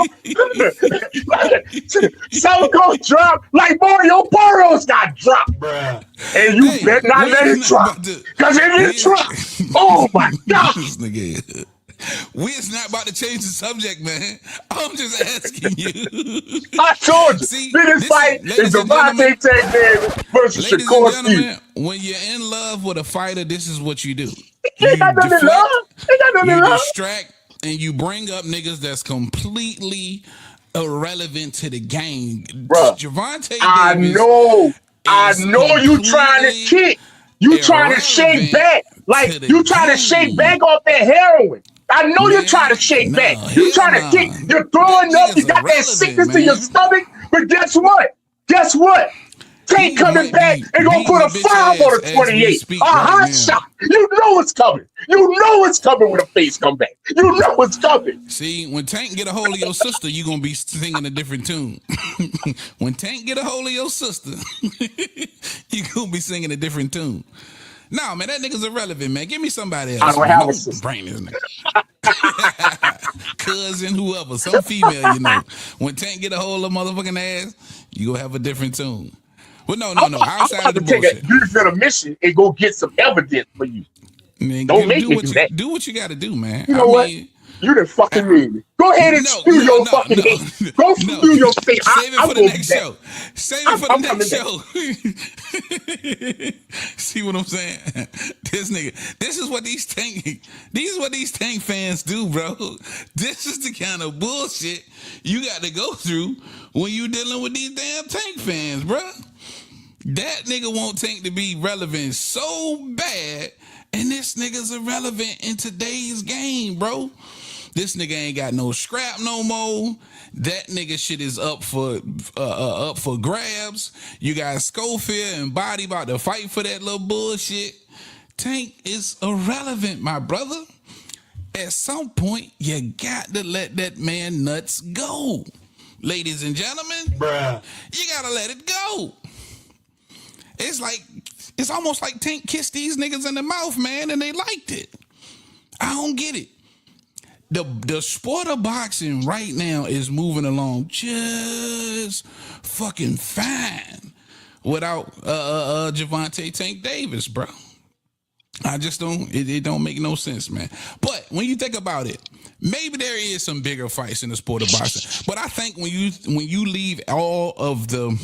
Some gonna drop like Mario Burrows got dropped. Bruh. And you better not let it drop. Because if it drops, oh my God. This nigga. We is not about to change the subject, man. I'm just asking you. I told you. See, this fight is Devin Tank Davis versus ladies Shakur and gentlemen, Stevenson. when you're in love with a fighter, this is what you do. Ain't got nothing to love. Ain't got nothing to You love. distract and you bring up niggas that's completely irrelevant to the game. Bruh, Javante Davis, I know you trying to kick. You trying to shake back. Like, you trying to shake back off that heroin. I know you're trying to shake back. You trying to kick. You're throwing up. You got that sickness in your stomach. But guess what? Guess what? Tank coming back and gonna put a 5 on a 28. A hot shot. You know it's coming. You know it's coming when a face come back. You know it's coming. See, when Tank get a hold of your sister, you gonna be singing a different tune. When Tank get a hold of your sister, you gonna be singing a different tune. No, man, that nigga's irrelevant, man. Give me somebody else. I don't have a sister. Brain this nigga. Cousin, whoever, some female, you know. When Tank get a hold of motherfucking ass, you gonna have a different tune. Well, no. Outside of the bullshit. Take a brief mission and go get some evidence for you. Man, Don't make me do that. Do what you got to do, man. You know what? You done fucking made me. Go ahead and spew your fucking hate. Go spew your face. Save it for the next show. Save it for the next show. See what I'm saying? This nigga. This is what these tank fans do, bro. This is the kind of bullshit you got to go through when you dealing with these damn Tank fans, bro. That nigga want Tank to be relevant so bad, and this nigga's irrelevant in today's game, bro. This nigga ain't got no scrap no more. That nigga shit is up for grabs. You got Schofield and Body about to fight for that little bullshit. Tank is irrelevant, my brother. At some point, you got to let that man nuts go. Ladies and gentlemen, Bruh. You gotta let it go. It's almost like Tank kissed these niggas in the mouth, man, and they liked it. I don't get it. The sport of boxing right now is moving along just fucking fine without Javante Tank Davis, bro. I just don't. It don't make no sense, man. But when you think about it, maybe there is some bigger fights in the sport of boxing. But I think when you leave all of the,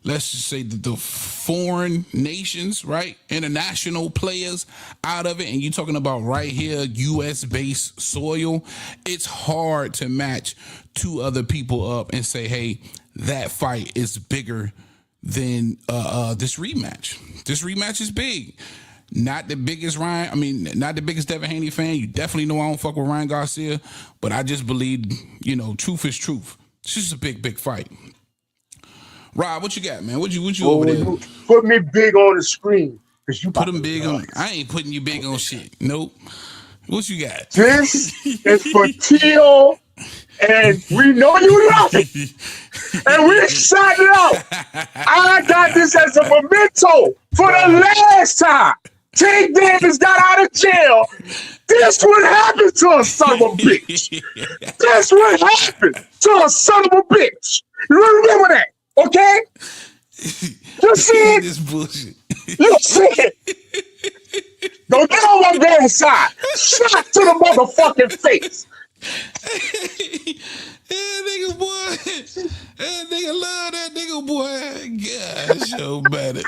let's just say the foreign nations, right, international players out of it, and you're talking about right here, U.S.-based soil, it's hard to match two other people up and say, hey, that fight is bigger than this rematch. This rematch is big. Not the biggest Devin Haney fan. You definitely know I don't fuck with Ryan Garcia, but I just believe, truth is truth. It's just a big, big fight. Rob, what you got, man? What you over there? Put me big on the screen. Cause you put him big on. I ain't putting you big on shit. Nope. What you got? This is for Tio, and we know you love it. And we shot it out. I got this as a memento for the last time Tank Davis got out of jail. This what happened to a son of a bitch. That's what happened to a son of a bitch. You remember that? Okay? You see it? This bullshit. You see it? Don't get on my bad side. Shot to the motherfucking face. That nigga boy. That nigga love that nigga boy. God, so bad.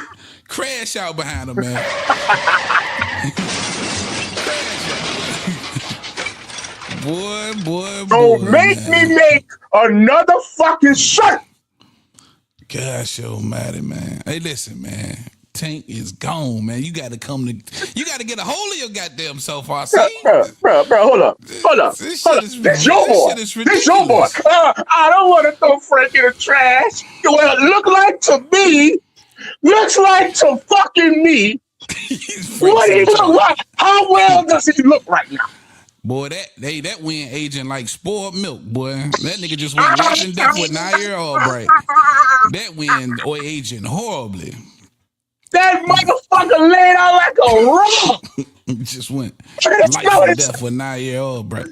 Crash out behind him, man. Crash out. Don't make me make another fucking shirt. Gosh, almighty, man. Hey, listen, man. Tank is gone, man. You got to get a hold of your goddamn self, RC. Bro, hold up. This your boy. This your boy. I don't want to throw Frank in the trash. Well, it looks like to fucking me. What he look like? How well does he look right now? Boy, that win agent like spoiled milk, boy. That nigga just went life and death with Nair Albright. That win agent horribly. That motherfucker laid out like a rock. Just went life and death with Nair Albright.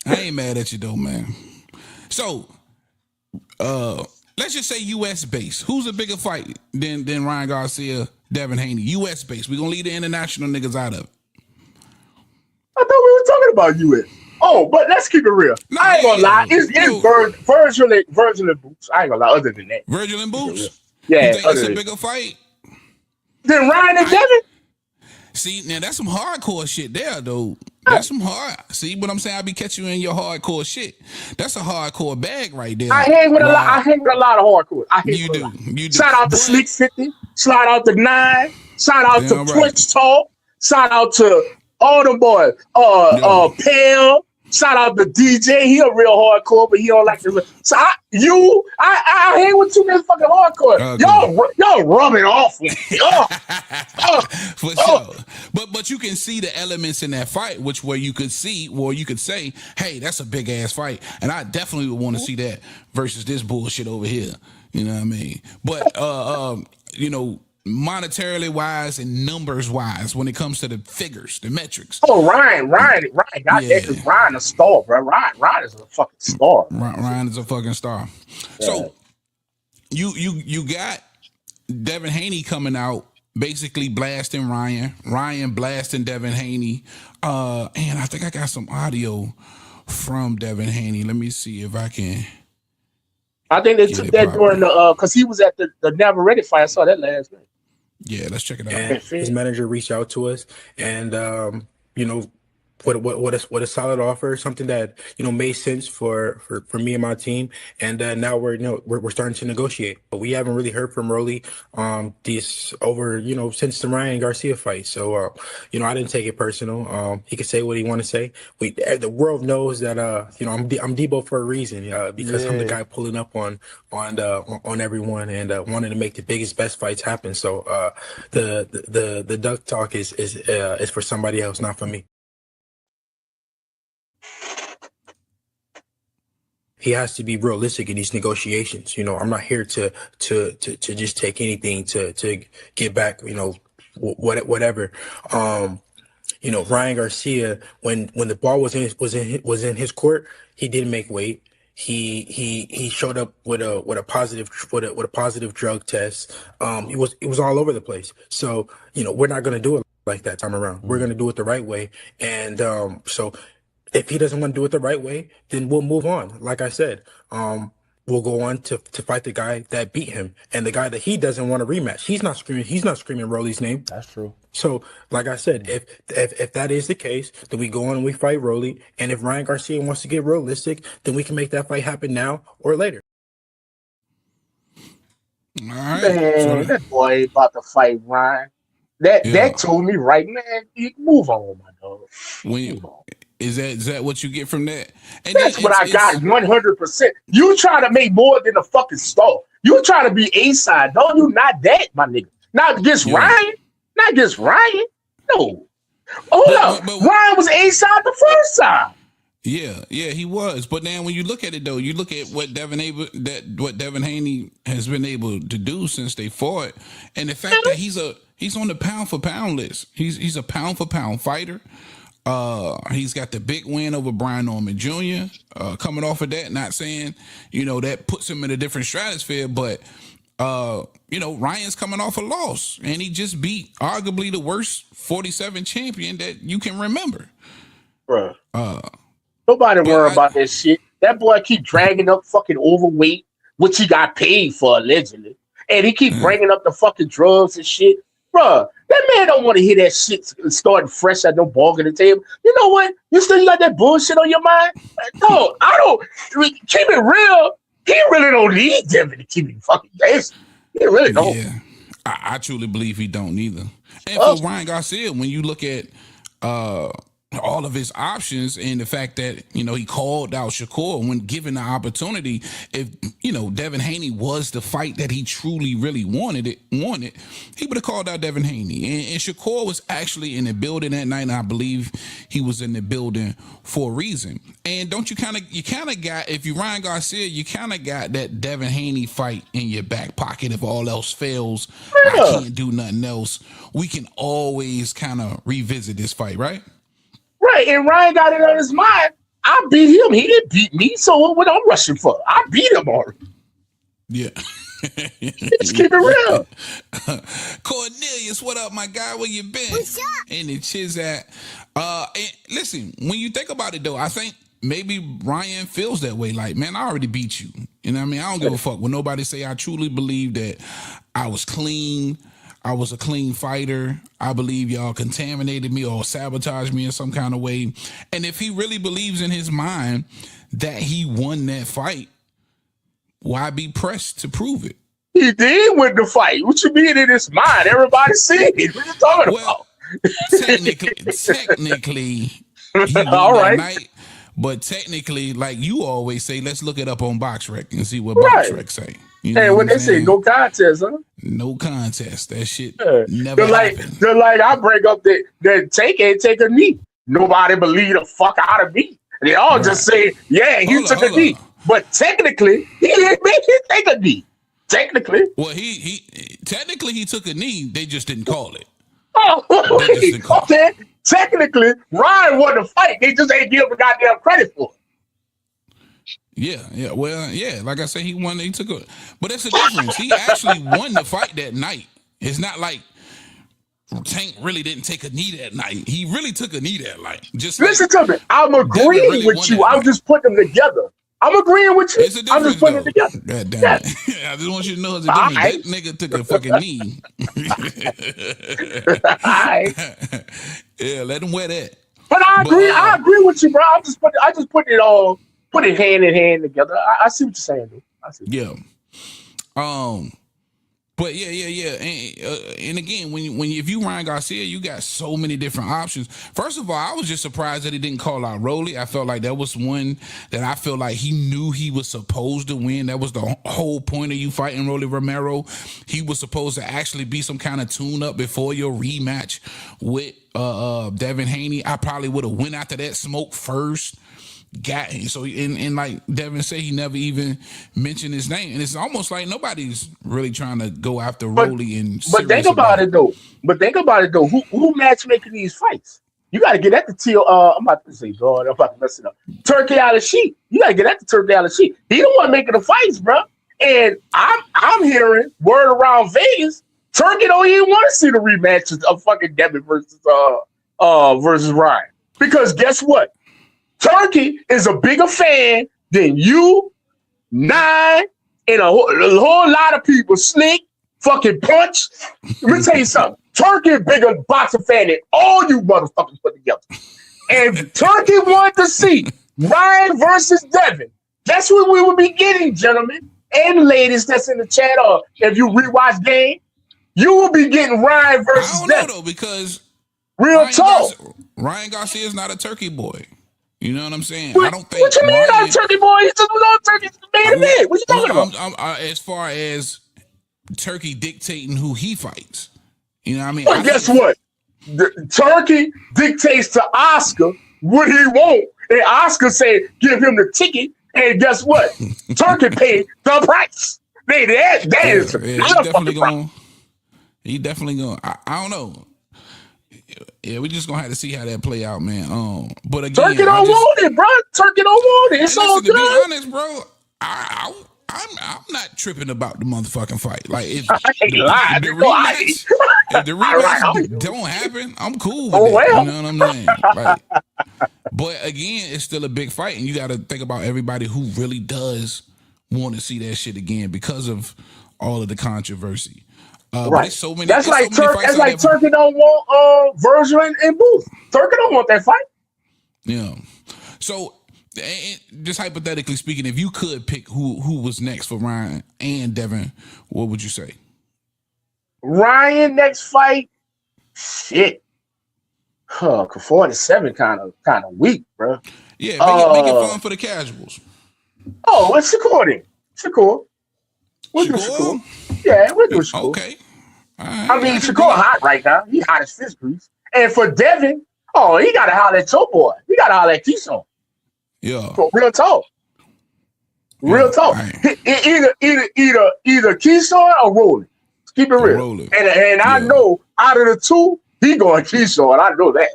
I ain't mad at you though, man. So, let's just say U.S. base. Who's a bigger fight than Ryan Garcia, Devin Haney? U.S. base. We're gonna leave the international niggas out of it. I thought we were talking about U.S. Oh, but let's keep it real. No, I ain't gonna lie. It's Virgil and Boots. I ain't gonna lie. Other than that, Virgil and Boots. Yeah, you think it's a bigger fight than Ryan and Devin? See, now that's some hardcore shit there, though. That's some hard. See what I'm saying? I be catching you in your hardcore shit. That's a hardcore bag right there. I hang with a lot of hardcore. You do. Shout out to Sleek 50. Shout out to 9. Shout out to Twitch Talk. Shout out to all the boys. Pale. Shout out to DJ. He a real hardcore, but he don't like to. So I hang with too many fucking hardcore. Y'all rubbing off with me. For sure. But you can see the elements in that fight, which where you could see, or you could say, hey, that's a big ass fight, and I definitely would want to see that versus this bullshit over here. You know what I mean? But monetarily wise and numbers wise, when it comes to the figures, the metrics. Oh, Ryan, God, because Ryan a star, bro. Ryan is a fucking star. Ryan is a fucking star. Yeah. So you got Devin Haney coming out, basically blasting Ryan blasting Devin Haney. And I think I got some audio from Devin Haney. Let me see if I can. I think they took that during the because he was at the Naverrate fight. I saw that last night. Yeah, let's check it out. And his manager reached out to us, and what a solid offer, something that made sense for me and my team. And now we're starting to negotiate, but we haven't really heard from Rolly since the Ryan Garcia fight. So I didn't take it personal. He could say what he want to say. The world knows that I'm Debo for a reason, because I'm the guy pulling up on everyone and wanting to make the biggest, best fights happen. So the duck talk is for somebody else, not for me. He has to be realistic in these negotiations. I'm not here to just take anything to get back, whatever. Ryan Garcia, when the ball was in his court, he didn't make weight. He showed up with a positive drug test. It was all over the place. So, we're not going to do it like that time around. We're going to do it the right way. And so if he doesn't want to do it the right way, then we'll move on. Like I said, we'll go on to fight the guy that beat him, and the guy that he doesn't want to rematch. He's not screaming Rolly's name. That's true. So, like I said, if that is the case, then we go on and we fight Rolly. And if Ryan Garcia wants to get realistic, then we can make that fight happen now or later. All right. Man, that boy ain't about to fight Ryan. That told me right, man. Move on, my dog. Move on. Is that what you get from that? And that's what I got 100%. You try to make more than a fucking star. You try to be A-side. Don't you? Not that, my nigga. Not against Ryan. Not against Ryan. No. Hold up. Ryan was A-side the first time. Yeah, he was. But now when you look at it though, you look at what Devin Haney has been able to do since they fought, and the fact that he's on the pound for pound list. He's a pound for pound fighter. He's got the big win over Brian Norman Jr. Coming off of that, not saying, that puts him in a different stratosphere, but Ryan's coming off a loss, and he just beat arguably the worst 47 champion that you can remember. Bruh. Nobody worry about that shit. That boy keep dragging up fucking overweight, which he got paid for allegedly, and he keep bringing up the fucking drugs and shit. Bruh, that man don't want to hear that shit starting fresh at no ball at the table. You know what? You still got that bullshit on your mind? No, I don't. Keep it real. He really don't need Devin to keep him fucking dancing. He really don't. Yeah, I truly believe he don't either. And for Ryan Garcia, when you look at all of his options and the fact that, you know, he called out Shakur when given the opportunity, if, you know, Devin Haney was the fight that he truly really wanted, he would have called out Devin Haney. And Shakur was actually in the building that night, and I believe he was in the building for a reason. And don't you kind of got, if you Ryan Garcia, you kind of got that Devin Haney fight in your back pocket. If all else fails, I can't do nothing else, we can always kind of revisit this fight, right? Right, and Ryan got it on his mind. I beat him. He didn't beat me, so what I'm rushing for? I beat him already. Yeah. Let's keep it real. Cornelius, what up, my guy? Where you been? What's up? And the Chizat. Listen, when you think about it, though, I think maybe Ryan feels that way. Like, man, I already beat you. You know what I mean? I don't give a fuck when nobody say I truly believe that I was clean. I was a clean fighter. I believe y'all contaminated me or sabotaged me in some kind of way. And if he really believes in his mind that he won that fight, why be pressed to prove it? He did win the fight. What you mean in his mind? Everybody seen it. What you talking about? Technically, he won that night. But technically, like you always say, let's look it up on BoxRec and see what BoxRec say. You know what they say, no contest, huh? No contest. That shit never happened. They're like, I bring up that Tank ain't take a knee. Nobody believe the fuck out of me. They all just say, yeah, he took a knee. But technically, he didn't make him take a knee. Technically. Well, he technically he took a knee. They just didn't call it. Oh, okay. Technically, Ryan won the fight. They just ain't give him goddamn credit for it. Yeah. Well, yeah. Like I said, he won. He took a, but it's a difference. He actually won the fight that night. It's not like Tank really didn't take a knee that night. He really took a knee that night. Just listen to me. I'm agreeing with you. I'm just putting them together. I'm agreeing with you. It's a I'm just putting them together. God damn it. I just want you to know it's a difference. That nigga took a fucking knee. Yeah, let him wear that. But I agree. I agree with you, bro. I just put it all. Put it hand in hand together. I see what you're saying, dude. I see. Yeah. But yeah. And again, if you Ryan Garcia, you got so many different options. First of all, I was just surprised that he didn't call out Rolly. I felt like that was one that I felt like he knew he was supposed to win. That was the whole point of you fighting Rolly Romero. He was supposed to actually be some kind of tune-up before your rematch with Devin Haney. I probably would have went after that smoke first. Got him. So and like Devin said, he never even mentioned his name, and it's almost like nobody's really trying to go after Rolly. But think about it though. Who matchmaking these fights? You got to get at the Teal. I'm about to say, God, I'm about to mess it up. Turkey out of sheep. You got to get at the Turkey out of sheep. He the one making the fights, bro. And I'm hearing word around Vegas. Turkey don't even want to see the rematches of fucking Devin versus Ryan, because guess what? Turkey is a bigger fan than you, Nine, and a whole lot of people. Slick, fucking Punch. Let me tell you something. Turkey is a bigger boxing fan than all you motherfuckers put together. And Turkey wanted to see Ryan versus Devin. That's what we will be getting, gentlemen and ladies that's in the chat, or if you rewatch game, you will be getting Ryan versus Devin. I don't know, though, because Real talk. Ryan Garcia is not a Turkey boy. You know what I'm saying? What, I don't think. What you mean, not Turkey boy? He just was on Turkey man to man. What you talking about? As far as Turkey dictating who he fights, you know what I mean? Well, guess what? Turkey dictates to Oscar what he want, and Oscar said, "Give him the ticket." And guess what? Turkey paid the price. That is he definitely going. I don't know. Yeah, we just gonna have to see how that play out, man. But again, Turkey don't want it, bro. Turkey don't want it. It's all good. To be honest, bro, I'm not tripping about the motherfucking fight. Like if the rematch don't happen, I'm cool with that. Well. You know what I'm saying? Like, but again, it's still a big fight, and you got to think about everybody who really does want to see that shit again because of all of the controversy. But it's so many. That's It's so like many fights That's out like there. Turkey don't want Virgil and Booth. Turkey don't want that fight. Yeah. So, just hypothetically speaking, if you could pick who was next for Ryan and Devin, what would you say? Ryan next fight, shit. 47 kind of weak, bro. Yeah, make it fun for the casuals. It's Shakur then. Shakur. We'll do Shakur. Shakur? Yeah, we'll do Shakur. Okay. Right, I mean, Shakur hot right now. He hot as fish grease. And for Devin, he got to holler at your boy. He got to holler at Keyshawn. Yeah. So real talk. Real talk. Right. Either Keyshawn or Rolling. Keep it real. Rolling. And I know out of the two, he going Keyshawn. I know that.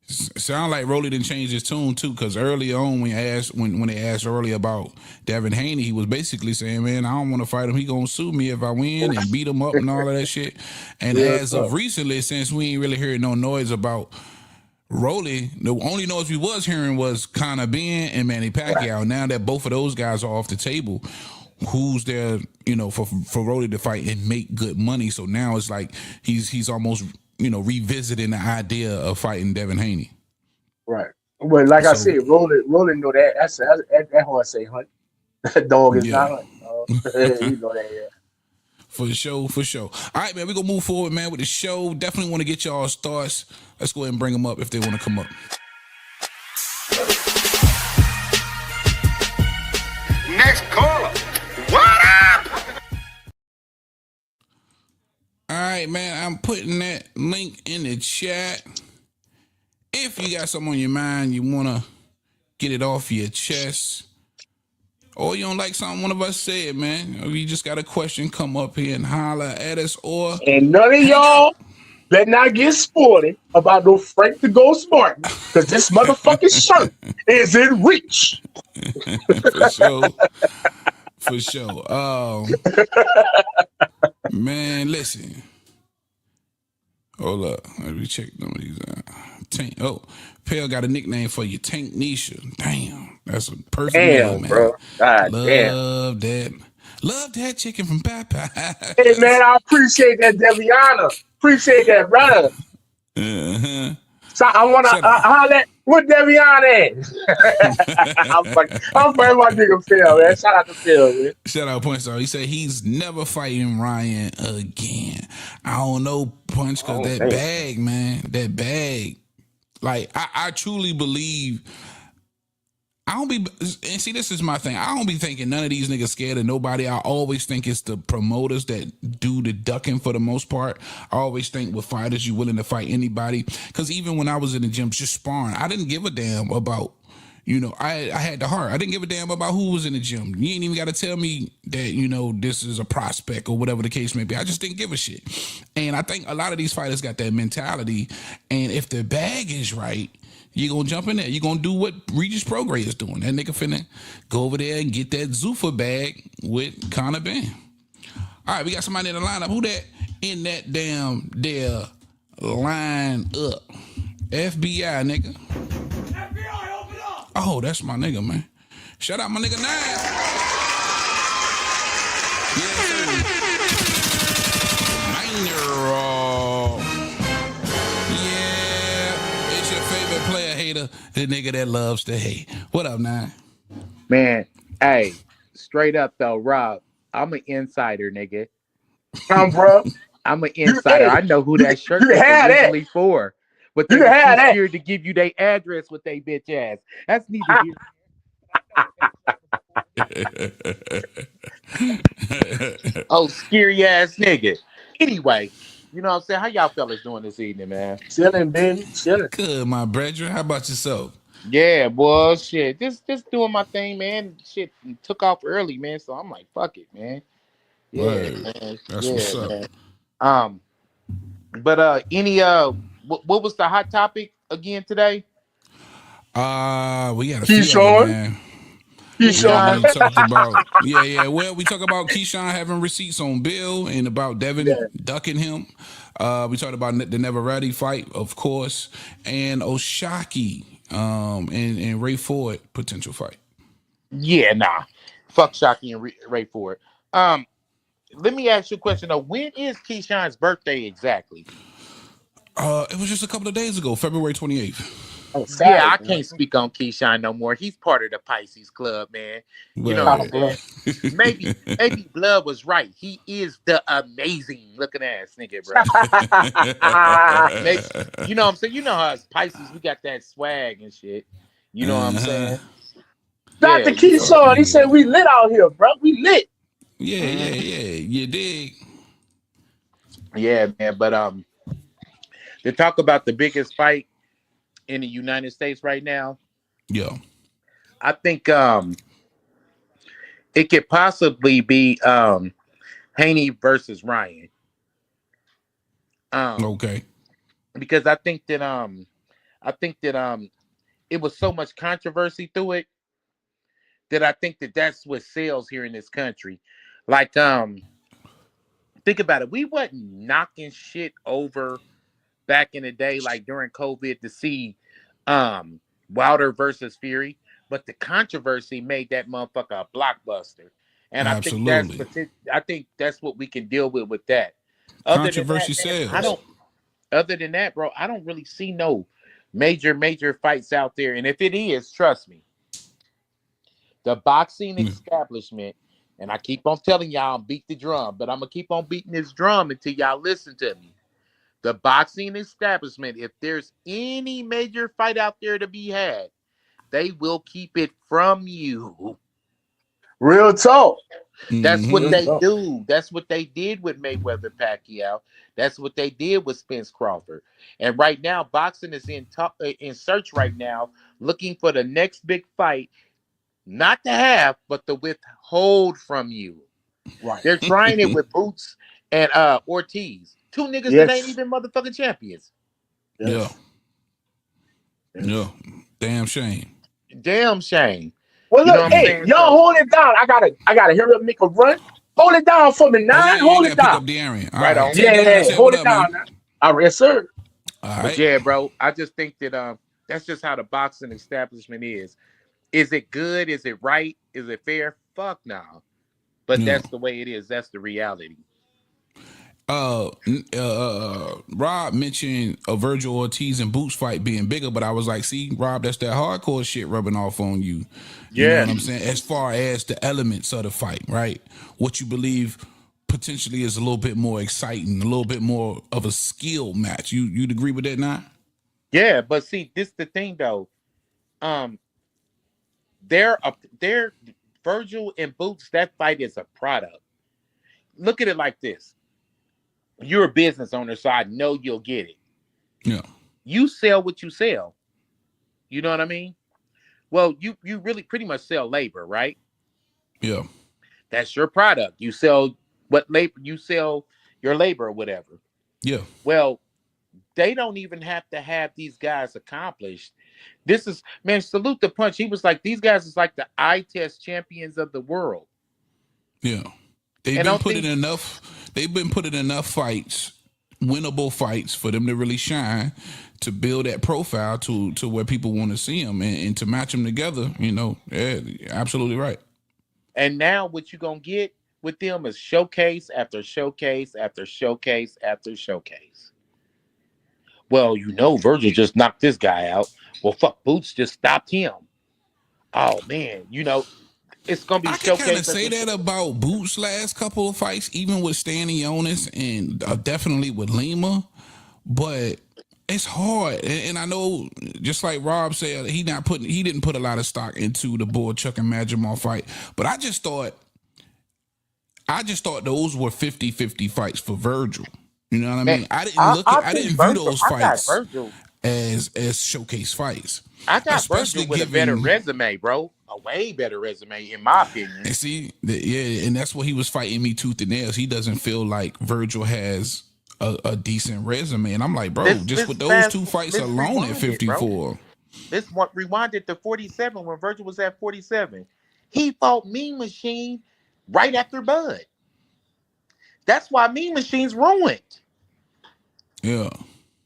Sound like Rolly didn't change his tune too, because early on when they asked earlier about Devin Haney, he was basically saying, "Man, I don't want to fight him. He gonna sue me if I win and beat him up and all of that shit." And as of recently, since we ain't really heard no noise about Rolly, the only noise we was hearing was Conor Ben and Manny Pacquiao. Right. Now that both of those guys are off the table, who's there, for Rolly to fight and make good money? So now it's like he's almost revisiting the idea of fighting Devin Haney. Right. Well, like I said, Rolling know that. That horse say hunt. That dog is not hunt. You know that, yeah. For sure. All right, man, we're going to move forward, man, with the show. Definitely want to get y'all's thoughts. Let's go ahead and bring them up if they want to come up. Next caller. What up? All right, man, I'm putting that link in the chat. If you got something on your mind, you want to get it off your chest, or you don't like something one of us said, man, or you just got a question, come up here and holler at us. And none of y'all better not get sporty about no Frank the Ghost Martin, because this motherfucking shirt is in reach. For sure. Man, listen. Hold up. Let me check some of these Tank. Pale got a nickname for you, Tank Nisha. Damn, that's a perfect name, man. Bro. God Love that. Love that chicken from Popeye. Hey, man, I appreciate that, Deviana. Appreciate that, brother. So I want to holler at what Deviana is. I'm fucking my nigga Phil, man. Shout out to Phil, man. Shout out Punch Star. He said he's never fighting Ryan again. I don't know, Punch, because that bag, man, that bag. Like, I truly believe. And see, this is my thing. I don't be thinking none of these niggas scared of nobody. I always think it's the promoters that do the ducking for the most part. I always think with fighters, you willing to fight anybody. Because even when I was in the gym just sparring, I didn't give a damn about, I had the heart. I didn't give a damn about who was in the gym. You ain't even got to tell me that, this is a prospect or whatever the case may be. I just didn't give a shit. And I think a lot of these fighters got that mentality. And if the bag is right, you're going to jump in there. You're going to do what Regis Prograis is doing. That nigga finna go over there and get that Zuffa bag with Conor Ben. All right, we got somebody in the lineup. Who that in that damn there line up? FBI, nigga. FBI, open up. Oh, that's my nigga, man. Shout out my nigga Nine. Player hater, the nigga that loves to hate. What up, Nine? Man, hey, straight up though, Rob, I'm an insider, nigga. Bro. I'm an insider. I know who that shirt is originally for. But they're too scared to give you their address with their bitch ass. That's neither here. Oh, scary ass nigga. Anyway, you know what I'm saying? How y'all fellas doing this evening, man? Chilling, baby. Chilling. Good, my brethren. How about yourself? Yeah, boy, shit. Just doing my thing, man. Shit took off early, man. So I'm like, fuck it, man. Yeah, man. That's what's up. Man. But what was the hot topic again today? We got a Keyshawn, few, man. Keyshawn. We talked about Well, we talk about Keyshawn having receipts on Bill and about Devin ducking him. We talked about the Naverrate fight, of course, and Oshaki and Ray Ford potential fight. Yeah, nah. Fuck Shockey and Ray Ford. let me ask you a question though. When is Keyshawn's birthday exactly? It was just a couple of days ago, February 28th. On Yeah, I Saturday. can't speak on Keyshawn no more. He's part of the Pisces Club, man. You know what I'm Right. saying? Maybe Blood was right. He is the amazing looking ass nigga, bro. Maybe, you know what I'm saying? You know how as Pisces we got that swag and shit. You know what I'm Uh-huh. saying? Yeah, Dr. you know. Keyshawn, he said Yeah. we lit out here, bro. We lit. Yeah, yeah, Mhm. yeah. You dig? Yeah, man. But to talk about the biggest fight in the United States right now, Yeah. I think it could possibly be Haney versus Ryan. Um, Okay. because I think that it was so much controversy through it that I think that that's what sells here in this country. Like think about it. We wasn't knocking shit over back in the day, like during COVID, to see um Wilder versus Fury, but the controversy made that motherfucker a blockbuster. And Absolutely. I think that's what we can deal with that. Other than that, Controversy man, I sells. don't other than that, bro, I don't really see no major fights out there. And if it is, trust me, the boxing Mm. establishment, and I keep on telling y'all, beat the drum, but I'm gonna keep on beating this drum until y'all listen to me. The boxing establishment, if there's any major fight out there to be had, they will keep it from you. Real talk. That's what Mm-hmm. they do. That's what they did with Mayweather Pacquiao. That's what they did with Spence Crawford. And right now, boxing is in search right now, looking for the next big fight, not to have, but to withhold from you. Right. They're trying it with Boots and Ortiz. Two niggas that ain't Yes. even motherfucking champions. Yeah. Yes. Yeah. Damn shame. Damn shame. Well, You know look, what I'm hey, saying? y'all So hold it down. I gotta hurry up, and make a run. Hold it down for me, Oh, yeah, nine. you Hold got it to pick down. up Darian. All right right. on. Tell Darian I Yeah, said, what hold it up, man? down. Now. All right, yes, sir. All But right. yeah, bro, I just think that that's just how the boxing establishment is. Is it good? Is it right? Is it fair? Fuck no. But Yeah. that's the way it is. That's the reality. Rob mentioned a Virgil Ortiz and Boots fight being bigger, but I was like, see, Rob, that's that hardcore shit rubbing off on you. You know Yeah. what I'm saying? As far as the elements of the fight, right? What you believe potentially is a little bit more exciting, a little bit more of a skill match. You'd agree with that now? Yeah, but see, this the thing though. Um, they're Virgil and Boots, that fight is a product. Look at it like this. You're a business owner, so I know you'll get it. Yeah. You sell what you sell. You know what I mean? Well, you really pretty much sell labor, right? Yeah. That's your product. You sell what labor you sell your labor or whatever. Yeah. Well, they don't even have to have these guys accomplished. This is man, salute the punch. He was like, these guys is like the eye test champions of the world. Yeah. They've And I been don't put in think enough. They've been put in enough fights, winnable fights, for them to really shine, to build that profile to where people want to see them and to match them together. You know, yeah, absolutely right. and now what you gonna get with them is showcase after showcase after showcase after showcase. Well, you know, Virgil just knocked this guy out. Well, fuck, Boots just stopped him. Oh man, you know, it's gonna be I can kind of showcase say after that showcase. about Boots' last couple of fights, even with Stanionis and definitely with Lima, but it's hard. And I know, just like Rob said, he didn't put a lot of stock into the Bull Chuck and Majamal fight, but I just thought those were 50-50 fights for Virgil. You know what I Man, mean? I I think didn't view Virgil. those I got fights Virgil. as showcase fights, I got especially Virgil with a better given. resume, bro. A way better resume, in my opinion. And see, yeah, and that's what he was fighting me tooth and nails. He doesn't feel like Virgil has a decent resume, and I'm like, bro, just with those two fights Let's alone at rewind it, bro. 54. Rewind it to 47 when Virgil was at 47. He fought Mean Machine right after Bud. That's why Mean Machine's ruined. Yeah,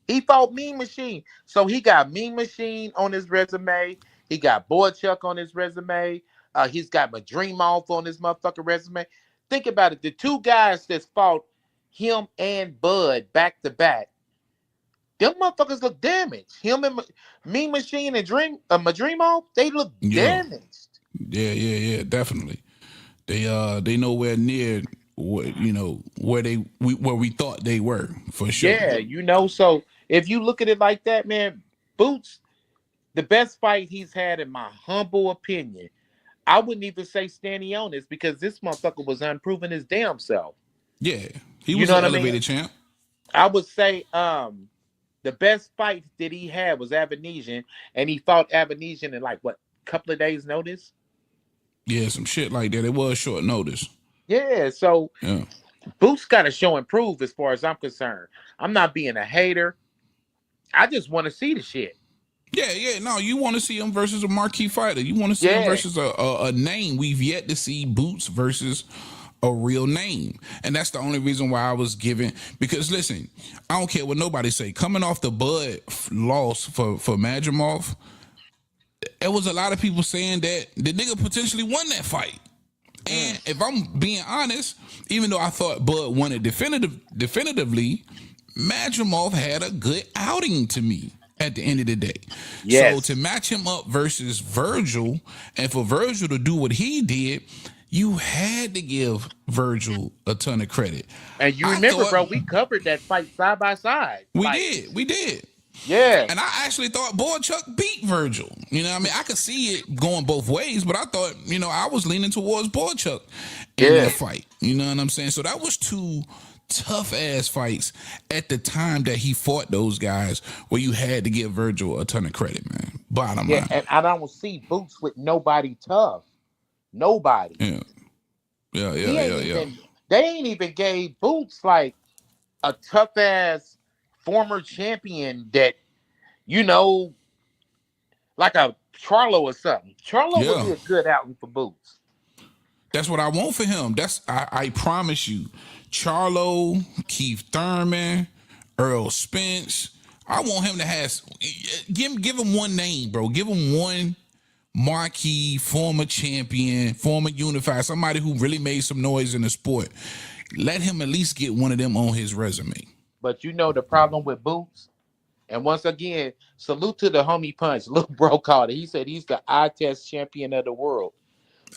He fought Mean Machine. So he got Mean Machine on his resume. He got Boy Chuck on his resume. He's got my Dream Off on his motherfucking resume. think about it. The two guys that fought him and Bud back to back, them motherfuckers look damaged. Him and Mean Machine and Madrimo, they look damaged. Yeah, definitely. They nowhere near where we thought they were for sure. Yeah, so if you look at it like that, man, Boots, the best fight he's had, in my humble opinion, I wouldn't even say Stanionis because this motherfucker was unproven his damn self. Yeah, he was an elevated champ. I would say the best fight that he had was Avanesian, and he fought Avanesian in like what, couple of days notice? Yeah, some shit like that. It was short notice. Yeah, so Boots got to show and prove as far as I'm concerned. I'm not being a hater. I just want to see the shit. Yeah. No, you want to see him versus a marquee fighter. You want to see him versus a name. We've yet to see Boots versus a real name. And that's the only reason why I was giving, because listen, I don't care what nobody say. Coming off the Bud loss for Madrimov, there was a lot of people saying that the nigga potentially won that fight. And if I'm being honest, even though I thought Bud won it definitively, Madrimov had a good outing to me at the end of the day. Yes. So to match him up versus Virgil, and for Virgil to do what he did, you had to give Virgil a ton of credit. And you remember, bro, we covered that fight side by side. We did. Yeah. And I actually thought Boychuk beat Virgil. You know what I mean? I could see it going both ways, but I thought, I was leaning towards Boychuk in that fight. You know what I'm saying? So that was two tough ass fights at the time that he fought those guys, where you had to give Virgil a ton of credit, man. Bottom line. And I don't see Boots with nobody tough. Nobody. Yeah. They ain't even gave Boots like a tough ass former champion that, like a Charlo or something. Charlo would be a good outing for Boots. That's what I want for him. I promise you. Charlo, Keith Thurman, Earl Spence. I want him to have give him one name, bro. Give him one marquee, former champion, former unified, somebody who really made some noise in the sport. Let him at least get one of them on his resume. But the problem with Boots, and once again, salute to the homie Punch, Luke Bro called it. He said he's the eye test champion of the world.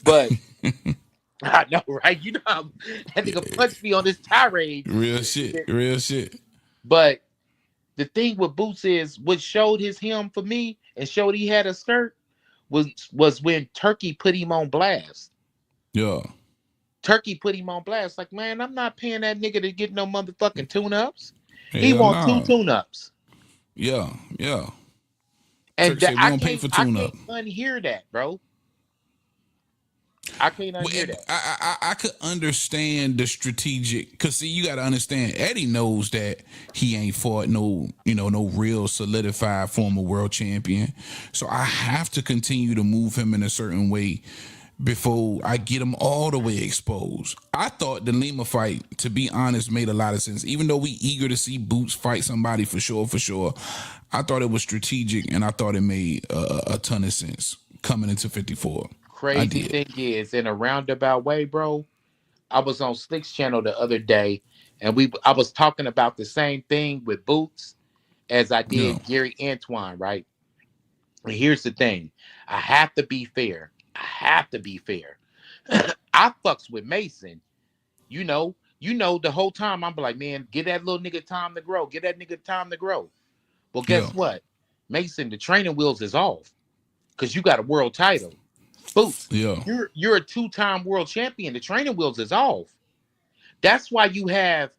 But I know, right? That nigga punched me on this tirade. Real shit. But the thing with Boots is what showed him for me and showed he had a skirt was when Turkey put him on blast. Yeah. Turkey put him on blast. Like, man, I'm not paying that nigga to get no motherfucking tune-ups. He want 2 tune-ups. Yeah. And I can't unhear that, bro. I can't unhear that. I could understand the strategic, because see, you got to understand, Eddie knows that he ain't fought no real solidified former world champion. So I have to continue to move him in a certain way before I get him all the way exposed. I thought the Lima fight, to be honest, made a lot of sense. Even though we eager to see Boots fight somebody for sure, I thought it was strategic, and I thought it made a ton of sense coming into 54. Crazy thing is, in a roundabout way, bro, I was on Slick's channel the other day, and I was talking about the same thing with Boots as I did Gary Antoine, right? And here's the thing. I have to be fair. I fucks with Mason. The whole time I'm like, man, get that little nigga time to grow. Well, guess what? Mason, the training wheels is off because you got a world title. Boots, you're a 2-time world champion. The training wheels is off. That's why you have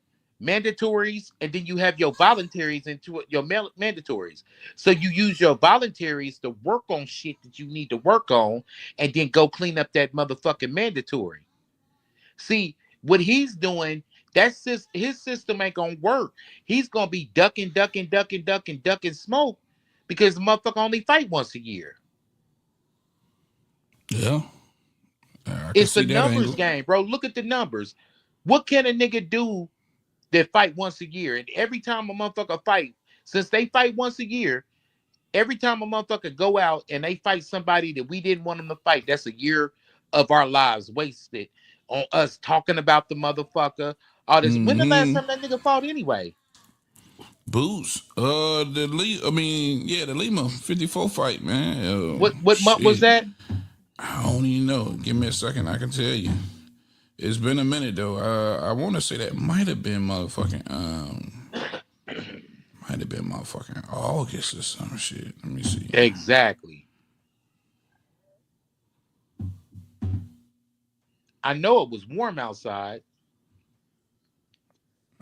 mandatories, and then you have your voluntaries into your mandatories. So you use your voluntaries to work on shit that you need to work on, and then go clean up that motherfucking mandatory. See, what he's doing, his system ain't gonna work. He's gonna be ducking smoke because the motherfucker only fight once a year. Yeah. It's a numbers game, bro. Look at the numbers. What can a nigga do that fight once a year? And every time a motherfucker fight, since they fight once a year, every time a motherfucker go out and they fight somebody that we didn't want them to fight, that's a year of our lives wasted on us talking about the motherfucker. All this. When the last time that nigga fought anyway? Boots. The Lima 54 fight, man. What month was that? I don't even know. Give me a second. I can tell you. It's been a minute though. I want to say that might have been motherfucking August or some shit. Let me see. Exactly. I know it was warm outside.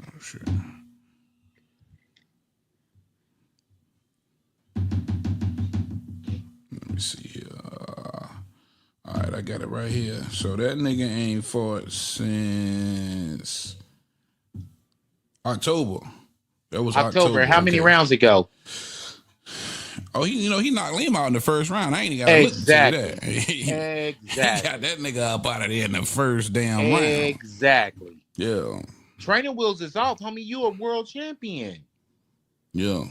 Oh shit. Let me see here. All right, I got it right here. So that nigga ain't fought since October. That was October. How many rounds ago? Oh, he knocked Lima out in the first round. I ain't even got to look to tell you that. He got that nigga up out of there in the first damn round. Exactly. Yeah. Training wheels is off, homie. You a world champion. Yeah.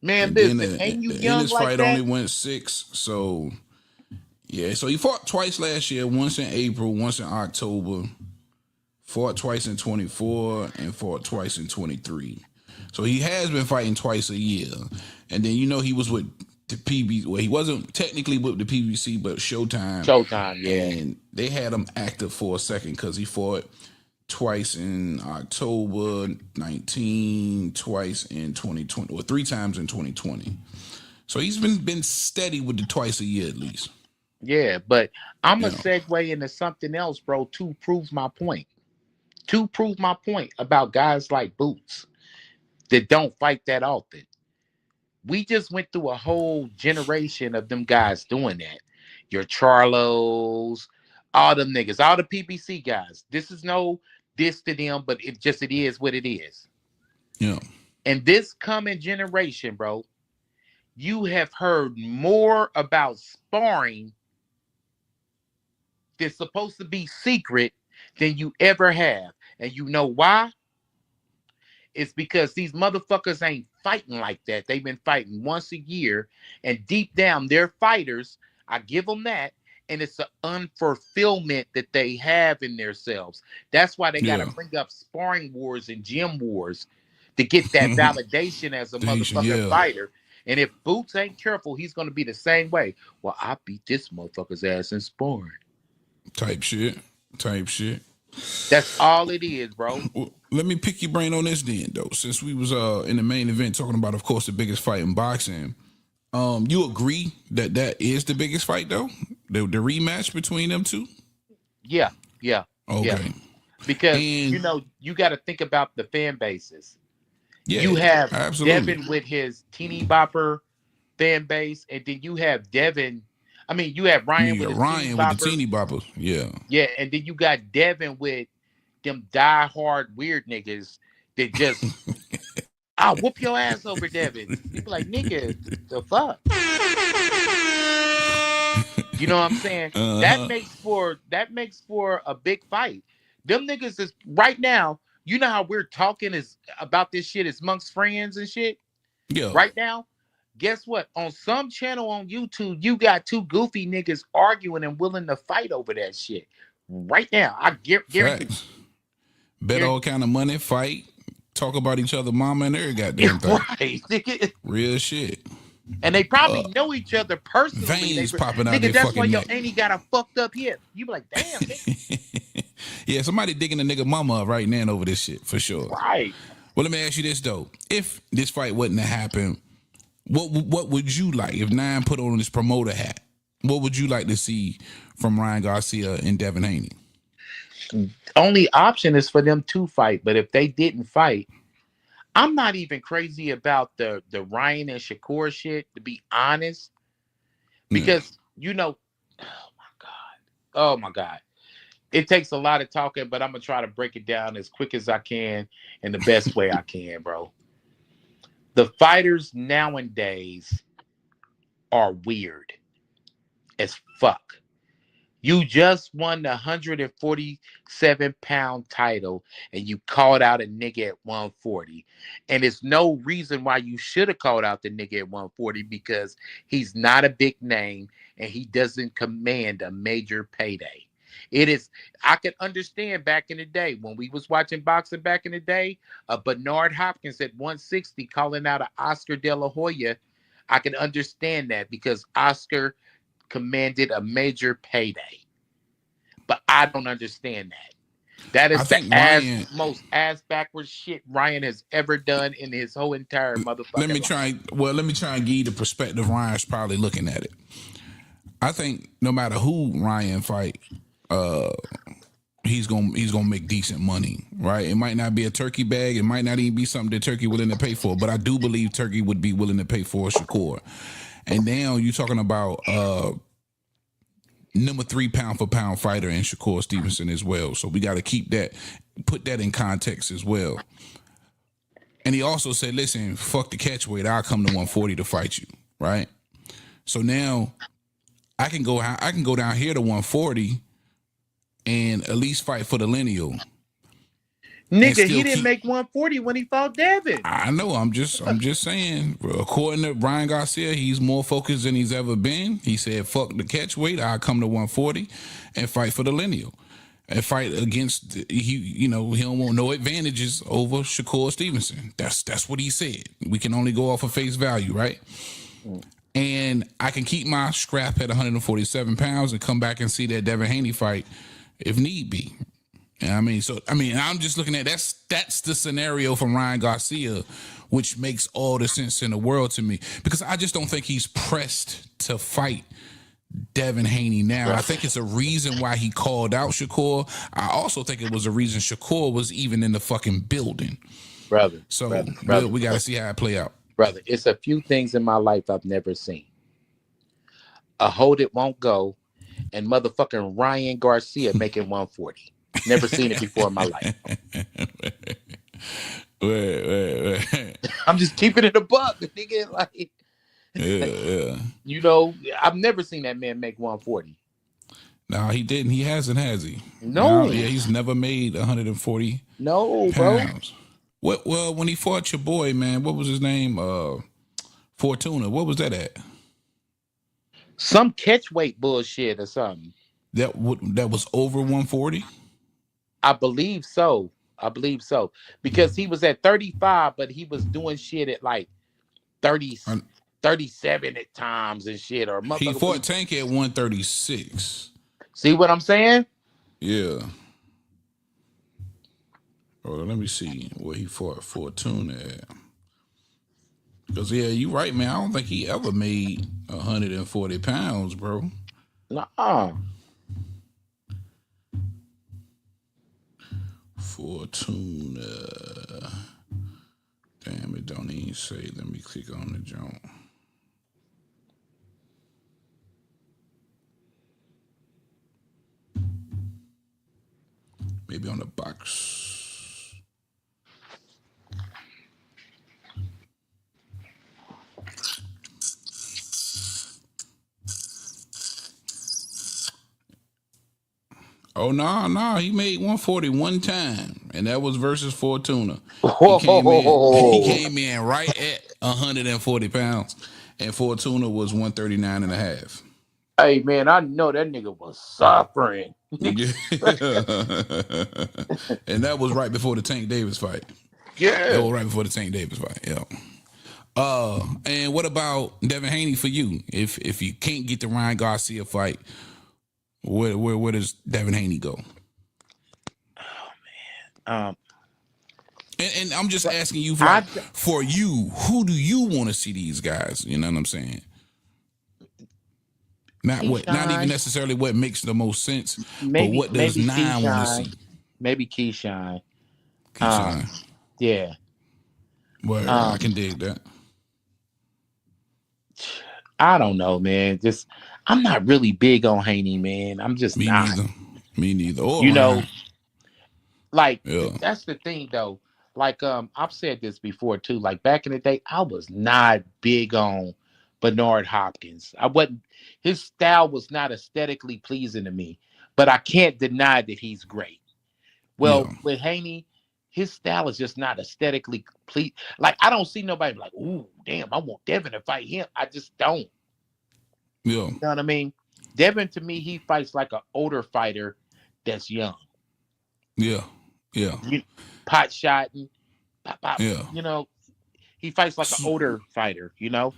Man, listen, ain't you young this like fight that? only went 6, so yeah. So he fought twice last year, once in April, once in October. Fought twice in 24 and fought twice in 23. So he has been fighting twice a year. And then he was with the PBC. Well, he wasn't technically with the PBC, but Showtime. Showtime, yeah. And they had him active for a second because he fought twice in October 19, twice in 2020, or 3 times in 2020. So he's been steady with the twice a year at least. Yeah, but I'm going to segue into something else, bro, to prove my point. To prove my point about guys like Boots that don't fight that often. We just went through a whole generation of them guys doing that. Your Charlos, all them niggas, all the PBC guys. This is no diss to them, but it is what it is. Yeah. And this coming generation, bro, you have heard more about sparring that's supposed to be secret than you ever have. And you know why? It's because these motherfuckers ain't fighting like that. They've been fighting once a year. And deep down, they're fighters. I give them that. And it's an unfulfillment that they have in themselves. That's why they got to bring up sparring wars and gym wars to get that validation as a motherfucking fighter. And if Boots ain't careful, he's going to be the same way. Well, I beat this motherfucker's ass in sparring. Type shit. That's all it is, bro. Well, let me pick your brain on this then, though. Since we was in the main event talking about, of course, the biggest fight in boxing. You agree that is the biggest fight, though? The rematch between them two? Yeah. Okay. Yeah. Because, you got to think about the fan bases. Yeah, you have absolutely. Devin with his teeny bopper fan base, and then you have Ryan with the teeny bopper. Yeah. Yeah, and then you got Devin with them die-hard weird niggas that just I'll whoop your ass over Devin. You be like, nigga, the fuck? You know what I'm saying? That makes for a big fight. Them niggas is right now, you know how we're talking is about this shit as amongst friends and shit? Yeah. Right now, guess what? On some channel on YouTube, you got 2 goofy niggas arguing and willing to fight over that shit. Right now, I guarantee. Bet all kind of money, fight, talk about each other, mama, and every goddamn thing. Right, nigga. Real shit. And they probably know each other personally. Veins popping out their that's fucking why neck. your auntie got a fucked up hip. You be like, damn, nigga. Yeah, somebody digging a nigga mama up right now over this shit, for sure. Right. Well, let me ask you this, though. If this fight wasn't to happen, what would you like? If Nine put on this promoter hat, what would you like to see from Ryan Garcia and Devin Haney? Only option is for them to fight. But if they didn't fight, I'm not even crazy about the Ryan and Shakur shit, to be honest. Because, oh my God. It takes a lot of talking, but I'm going to try to break it down as quick as I can in the best way I can, bro. The fighters nowadays are weird as fuck. You just won the 147-pound title and you called out a nigga at 140. And there's no reason why you should have called out the nigga at 140 because he's not a big name and he doesn't command a major payday. It is. I can understand back in the day when we was watching boxing back in the day. Bernard Hopkins at 160 calling out a Oscar De La Hoya. I can understand that because Oscar commanded a major payday. But I don't understand that. That I is the think Ryan. most ass backwards shit Ryan has ever done in his whole entire Let me motherfucking life. try. Well, let me try and give you the perspective Ryan's probably looking at it. I think no matter who Ryan fight, he's gonna make decent money, right? It might not be a turkey bag. It might not even be something that Turkey willing to pay for. But I do believe Turkey would be willing to pay for Shakur. And now you're talking about number 3 pound for pound fighter in Shakur Stevenson as well. So we got to keep that, put that in context as well. And he also said, listen, fuck the catch weight. I'll come to 140 to fight you, right? So now I can go down here to 140 and at least fight for the lineal. Nigga, he didn't make 140 when he fought Devin. I know. I'm just saying. According to Ryan Garcia, he's more focused than he's ever been. He said, "Fuck the catch weight. I'll come to 140 and fight for the lineal, and fight against he don't want no advantages over Shakur Stevenson. That's what he said. We can only go off of face value, right? And I can keep my scrap at 147 pounds and come back and see that Devin Haney fight if need be." I'm just looking at that's the scenario from Ryan Garcia, which makes all the sense in the world to me because I just don't think he's pressed to fight Devin Haney now. I think it's a reason why he called out Shakur. I also think it was a reason Shakur was even in the fucking building, brother. So brother, we got to see how it play out, brother. It's a few things in my life I've never seen. A hold it won't go, and motherfucking Ryan Garcia making 140. Never seen it before in my life. Wait. I'm just keeping it a buck, nigga. Like, yeah. I've never seen that man make 140. No, he didn't. He hasn't, has he? No. Yeah, he's never made 140 no, pounds. Bro. Well, when he fought your boy, man, what was his name? Fortuna. What was that at? Some catch weight bullshit or something. That was over 140? I believe so. Because he was at 35, but he was doing shit at like 30, 37 at times and shit. Or he fought Tank at 136. See what I'm saying? Yeah. Oh, let me see where he fought Fortuna at. Because, yeah, you're right, man. I don't think he ever made 140 pounds, bro. Nah. Fortuna. Damn, it don't even say. Let me click on the joint. Maybe on the box. Oh, no. He made 140 one time, and that was versus Fortuna. He came in right at 140 pounds, and Fortuna was 139 and a half. Hey, man, I know that nigga was suffering. And that was right before the Tank Davis fight. Yeah. That was right before the Tank Davis fight, yeah. And what about Devin Haney for you? If you can't get the Ryan Garcia fight, where does Devin Haney go? Oh man. And I'm just asking you for you, who do you want to see these guys? You know what I'm saying? Not even necessarily what makes the most sense, but what does Nine want to see? Maybe Keyshawn. Yeah. Well, I can dig that. I don't know, man. I'm not really big on Haney, man. I'm just not. Me neither. That's the thing, though. Like, I've said this before too. Like back in the day, I was not big on Bernard Hopkins. His style was not aesthetically pleasing to me, but I can't deny that he's great. Well, with Haney, his style is just not aesthetically pleasing. Like, I don't see nobody like, ooh, damn, I want Devin to fight him. I just don't. Yeah. You know what I mean? Devin, to me, he fights like an older fighter that's young. Yeah. Yeah. Pot shotting, pop, pop. Yeah. You know, he fights like an older fighter. You know.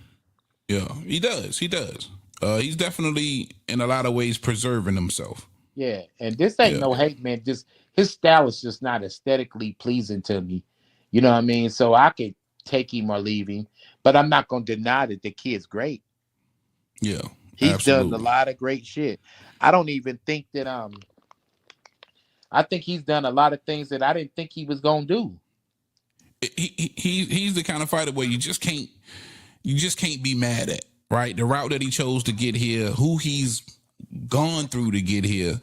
Yeah. He does. He does. He's definitely in a lot of ways preserving himself. Yeah, and this ain't Yeah. no hate, man. Just his style is just not aesthetically pleasing to me. You know what I mean? So I could take him or leave him, but I'm not gonna deny that the kid's great. Yeah. He's Absolutely. done a lot of great shit. I don't even think that I think he's done a lot of things that I didn't think he was gonna do. He's the kind of fighter where you just can't be mad at, right? The route that he chose to get here, who he's gone through to get here,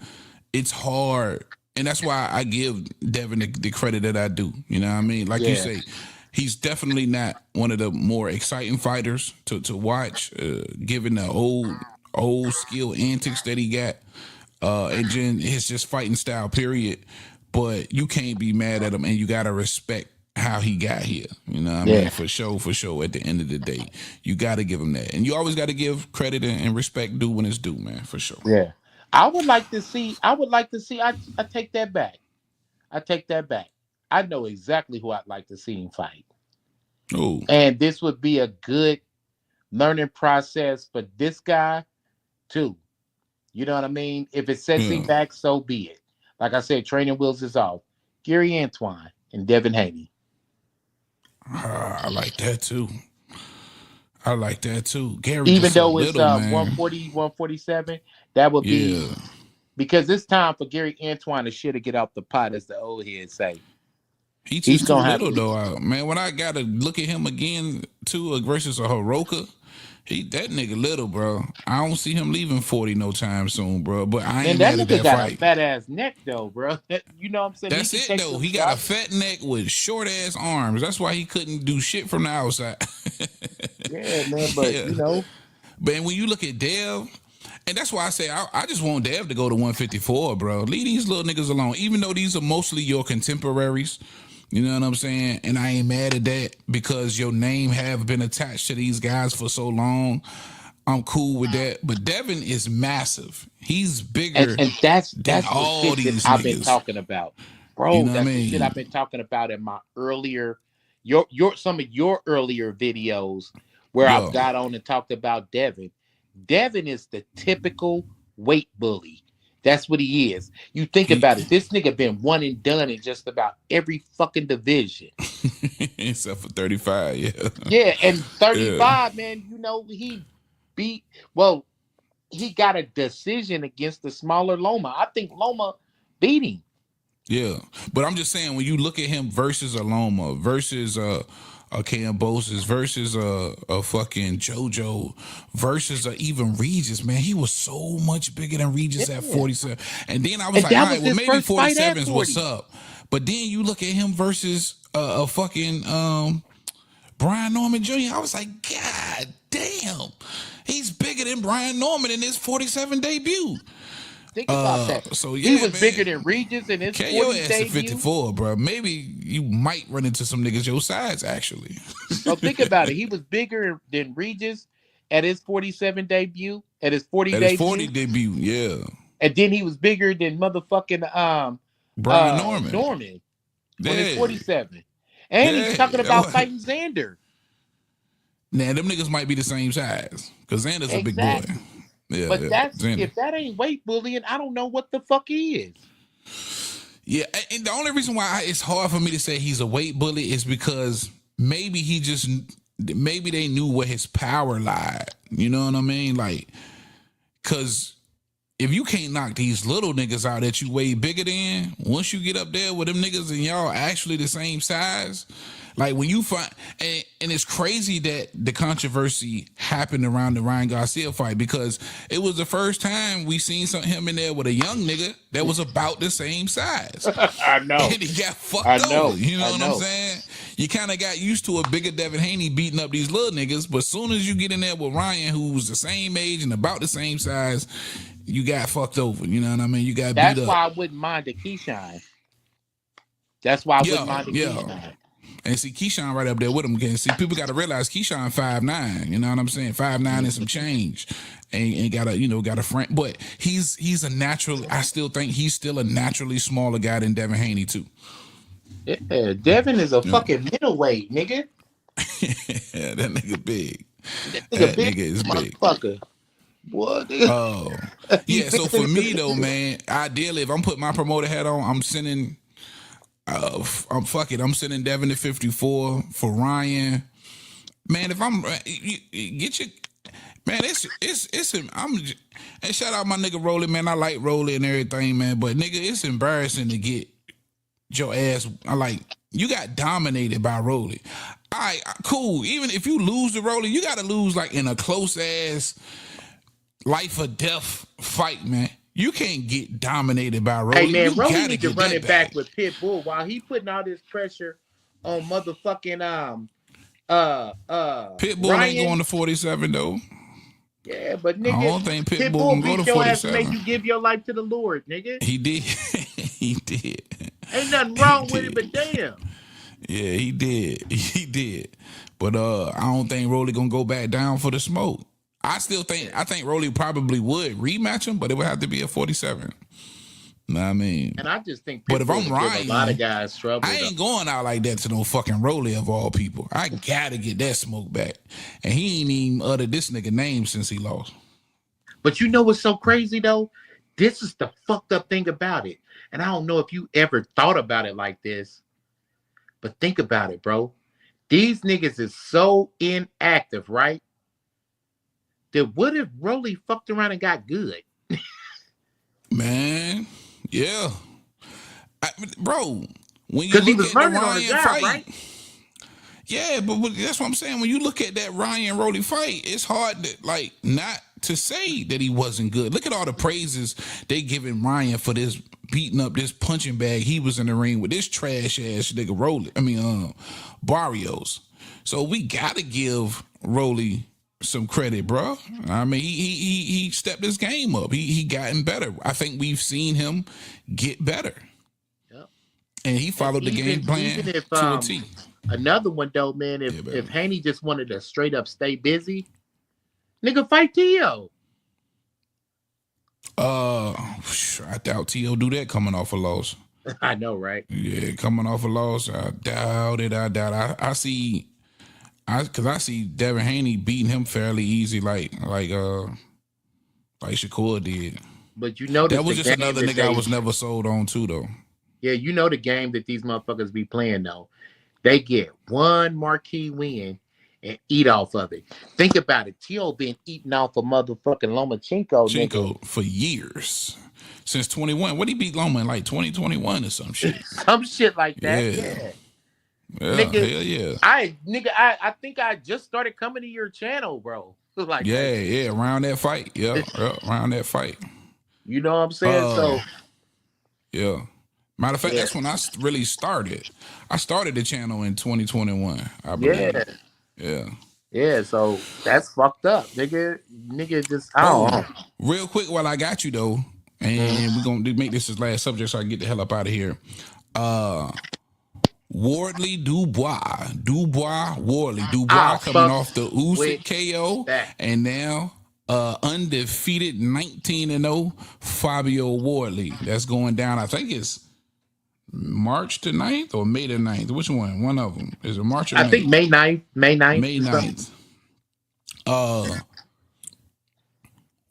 it's hard. And that's why I give Devin the credit that I do. You know what I mean? Like you say, he's definitely not one of the more exciting fighters to watch, given the old skill antics that he got. And then his just fighting style, period. But you can't be mad at him, and you gotta respect how he got here. You know what I mean? For sure. At the end of the day, you gotta give him that. And you always gotta give credit and respect due when it's due, man, for sure. Yeah. I would like to see, I take that back. I take that back. I know exactly who I'd like to see him fight. Oh. And this would be a good learning process for this guy too. You know what I mean? If it sets him back, so be it. Like I said, training wheels is off. Gary Antoine and Devin Haney. I like that too. Gary, even though it's little, 140, 147, that would be because it's time for Gary Antoine to shit to get off the pot, as the old heads say. He's just too little though, man. When I gotta look at him again too versus a Hiroka, that nigga little, bro. I don't see him leaving 40 no time soon, bro. But I ain't mad at that got fight. A fat ass neck though, bro. You know what I'm saying? That's it though. He got a fat neck with short ass arms. That's why he couldn't do shit from the outside. Yeah, man. But you know, but when you look at Dev, and that's why I say I just want Dev to go to 154, bro. Leave these little niggas alone. Even though these are mostly your contemporaries. You know what I'm saying? And I ain't mad at that because your name have been attached to these guys for so long. I'm cool with that. But Devin is massive. He's bigger and that's all these I've niggas. been talking about. Bro, You know that's what I mean? the shit I've been talking about in my earlier some of your earlier videos where I've got on and talked about Devin. Devin is the typical weight bully. That's what he is. You think about it. This nigga been one and done in just about every fucking division. Except for 35, yeah. Yeah, and 35, man, you know, he got a decision against the smaller Loma. I think Loma beat him. Yeah. But I'm just saying, when you look at him versus a Loma, versus a Cambosis, versus a fucking JoJo, versus even Regis, man, he was so much bigger than Regis at 47. And then I was like, all right, well, maybe 47's what's up. But then you look at him versus a fucking Brian Norman Jr. I was like, God damn, he's bigger than Brian Norman in his 47 debut. Think about that. So he was bigger than Regis in his 40 your ass debut. at 54, bro. Maybe you might run into some niggas your size, actually. So think about it. He was bigger than Regis at his 47 debut, at his 40 debut. His 40 debut, yeah. And then he was bigger than motherfucking Brian Norman on his 47. And he's talking about fighting Xander. Nah, them niggas might be the same size because Xander's a big boy. Yeah, but if that ain't weight bullying, I don't know what the fuck he is. Yeah, and the only reason why it's hard for me to say he's a weight bully is because maybe they knew where his power lied. You know what I mean? Like, because if you can't knock these little niggas out that you way bigger than, once you get up there with them niggas and y'all actually the same size, like when you find, and it's crazy that the controversy happened around the Ryan Garcia fight because it was the first time we seen him in there with a young nigga that was about the same size. I know. And he got fucked over. You know what I'm saying? You kind of got used to a bigger Devin Haney beating up these little niggas, but as soon as you get in there with Ryan, who's the same age and about the same size, you got fucked over. You know what I mean? You got beat up. That's why I wouldn't mind a Keyshawn. That's why I wouldn't mind a Keyshawn. And see Keyshawn right up there with him again. See, people got to realize Keyshawn 5'9", you know what I'm saying? 5'9" and some change. and got a friend. But he's a natural. I still think he's still a naturally smaller guy than Devin Haney too. Yeah, Devin is a fucking middleweight, nigga. Yeah, that nigga big. That That big nigga is big. motherfucker. What? Oh, yeah. So for me though, man, ideally, if I'm putting my promoter hat on, I'm sending. I'm sending Devin to 54 for Ryan. Man, if I'm get your man, it's and shout out my nigga Rolly, man. I like Rolly and everything, man. But nigga, it's embarrassing to get your ass. You got dominated by Rolly. All right, cool. Even if you lose to Rolly, you got to lose like in a close ass life or death fight, man. You can't get dominated by Rolly. Hey man, you Rolly need to run it back with Pitbull while he putting all this pressure on motherfucking Pitbull Ryan. ain't going to 47 though. Yeah, but nigga, I don't think Pitbull can go to beat your ass 47. and make you give your life to the Lord, nigga. He did. He did. Ain't nothing wrong with it, but damn. Yeah, he did. He did. But I don't think Rolly gonna go back down for the smoke. I think Rolly probably would rematch him, but it would have to be at 47. Know what I mean? And I just think but if I'm give Ryan, a lot of guys trouble. I ain't going out like that to no fucking Rolly of all people. I gotta get that smoke back. And he ain't even uttered this nigga name since he lost. But you know what's so crazy though? This is the fucked up thing about it. And I don't know if you ever thought about it like this, but think about it, bro. These niggas is so inactive, right? That what if Rolly fucked around and got good? Man, yeah. Bro, when you look look was at the learning on the Ryan job, fight, right? yeah, but that's what I'm saying. When you look at that Ryan Rolly fight, it's hard to not to say that he wasn't good. Look at all the praises they giving Ryan for this beating up this punching bag he was in the ring with this trash ass nigga Rolly. Barrios. So we gotta give Rolly some credit, bro. I mean, he stepped his game up. He gotten better. I think we've seen him get better. Yep. And he followed the game plan to a T. Another one though, man. If Haney just wanted to straight up stay busy, nigga, fight T.O. I doubt T.O. do that coming off a loss. I know, right? Yeah, coming off a loss, I doubt it. I see. Because I see Devin Haney beating him fairly easy, like Shakur did. But you know that was just another nigga I was never sold on too, though. Yeah, you know the game that these motherfuckers be playing though. They get one marquee win and eat off of it. Think about it. T.O. been eating off of motherfucking Lomachenko for years. Since 21. What he beat Loma in like 2021 or some shit? Some shit like that. Yeah. Yeah, nigga, hell yeah. I think I just started coming to your channel, bro. Like around that fight. Yeah, around that fight. You know what I'm saying? Yeah. Matter of fact, that's when I really started. I started the channel in 2021, I believe. Yeah, so that's fucked up. Nigga just, I don't know. Real quick while I got you, though, and we're going to make this his last subject so I can get the hell up out of here. Wardley Wardley coming off the Usyk KO, and now undefeated 19-0 Fabio Wardley. That's going down. I think it's March the 9th or May the 9th. Which one? One of them. Is it March or 9th? I think May 9th. May 9th.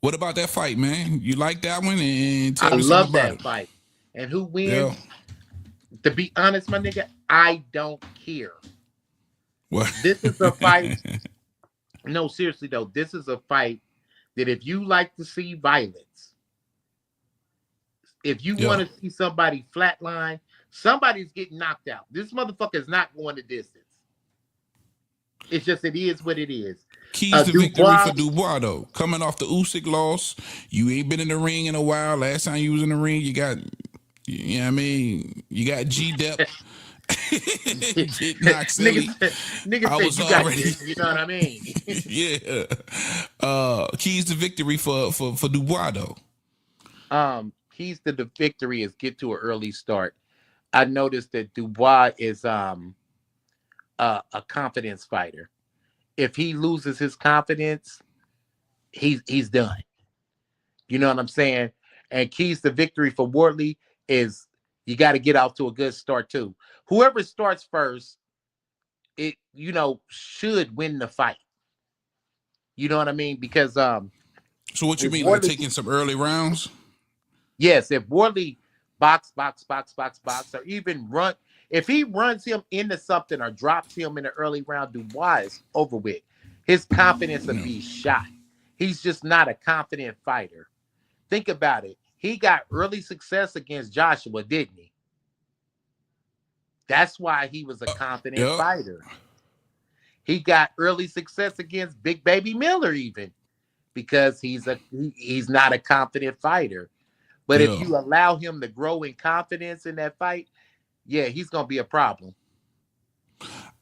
What about that fight, man? You like that one? And I love that fight. And who wins? Yeah. To be honest, my nigga, I don't care. What? This is a fight. No, seriously though, this is a fight that if you like to see violence, if you want to see somebody flatline, somebody's getting knocked out. This motherfucker is not going the distance. It's just it is what it is. Keys to victory for Dubois though. Coming off the Usyk loss, you ain't been in the ring in a while. Last time you was in the ring, you got. You know what I mean? You got G-Dep. Not silly. Nigga I was said already, this, you know what I mean? Yeah. Keys to victory for Dubois though. Keys to the victory is get to an early start. I noticed that Dubois is a confidence fighter. If he loses his confidence, he's done. You know what I'm saying? And keys to victory for Wardley is you got to get off to a good start too. Whoever starts first, it should win the fight. You know what I mean? Because So what you mean, like Wardley, taking some early rounds? yes, if Wardley box, or even run, if he runs him into something or drops him in the early round, Dubois is over with. His confidence will be shot. He's just not a confident fighter. Think about it. He got early success against Joshua, didn't he? That's why he was a confident fighter. He got early success against Big Baby Miller, even because he's not a confident fighter. But if you allow him to grow in confidence in that fight, yeah, he's gonna be a problem.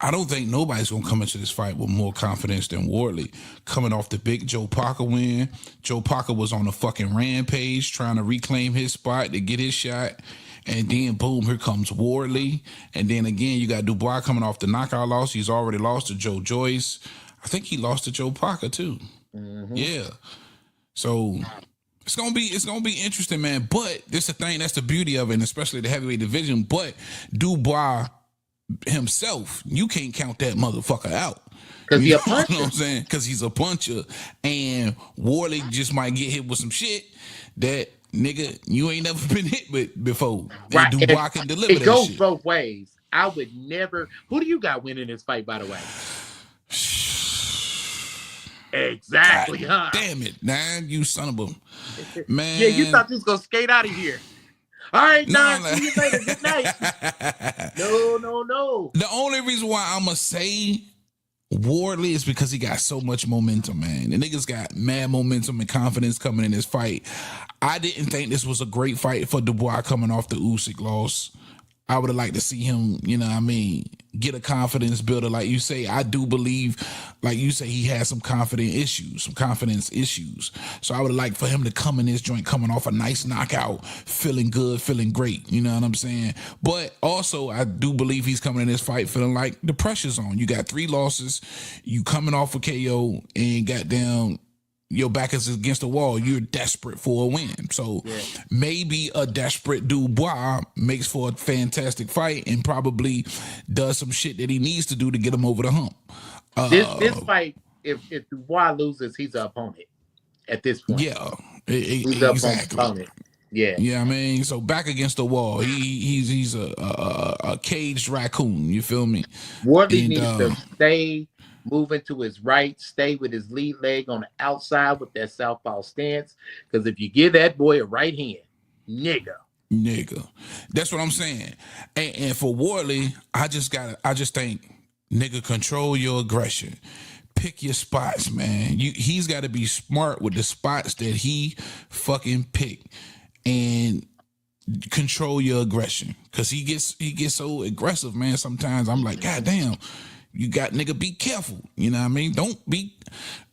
I don't think nobody's going to come into this fight with more confidence than Wardley. Coming off the big Joe Parker win. Joe Parker was on a fucking rampage trying to reclaim his spot to get his shot. And then, boom, here comes Wardley. And then again, you got Dubois coming off the knockout loss. He's already lost to Joe Joyce. I think he lost to Joe Parker, too. Mm-hmm. Yeah. So it's gonna be interesting, man. But this is the thing, that's the beauty of it, and especially the heavyweight division. But Dubois himself, you can't count that motherfucker out. Because he's a puncher. You know what I'm saying? Because he's a puncher. And Wardley just might get hit with some shit that, nigga, you ain't never been hit with before. Right. And Dubois can deliver that shit. It goes both ways. I would never... Who do you got winning this fight, by the way? Exactly, God, damn it, man. You son of a... Man. Yeah, you thought you was going to skate out of here. All right, Don, see you later. Good night. No. The only reason why I'm going to say Wardley is because he got so much momentum, man. The niggas got mad momentum and confidence coming in this fight. I didn't think this was a great fight for Dubois coming off the Usyk loss. I would have liked to see him, you know what I mean, get a confidence builder. Like you say, I do believe, like you say, he has some confidence issues. So I would have liked for him to come in this joint coming off a nice knockout, feeling good, feeling great. You know what I'm saying? But also, I do believe he's coming in this fight feeling like the pressure's on. You got 3 losses. You coming off a KO and goddamn, your back is against the wall. You're desperate for a win. So maybe a desperate Dubois makes for a fantastic fight and probably does some shit that he needs to do to get him over the hump. This fight, if Dubois loses, he's an opponent at this point. Yeah, he's exactly. An opponent. Yeah. Yeah, I mean, so back against the wall. He's a caged raccoon. You feel me? Wardley needs to stay moving to his right, stay with his lead leg on the outside with that southpaw stance. Because if you give that boy a right hand, nigga. That's what I'm saying. And for Wardley, I just think, nigga, control your aggression. Pick your spots, man. He's got to be smart with the spots that he fucking picked. And control your aggression. Because he gets so aggressive, man. Sometimes I'm like, God damn. You got, nigga, be careful. You know what I mean? Don't be,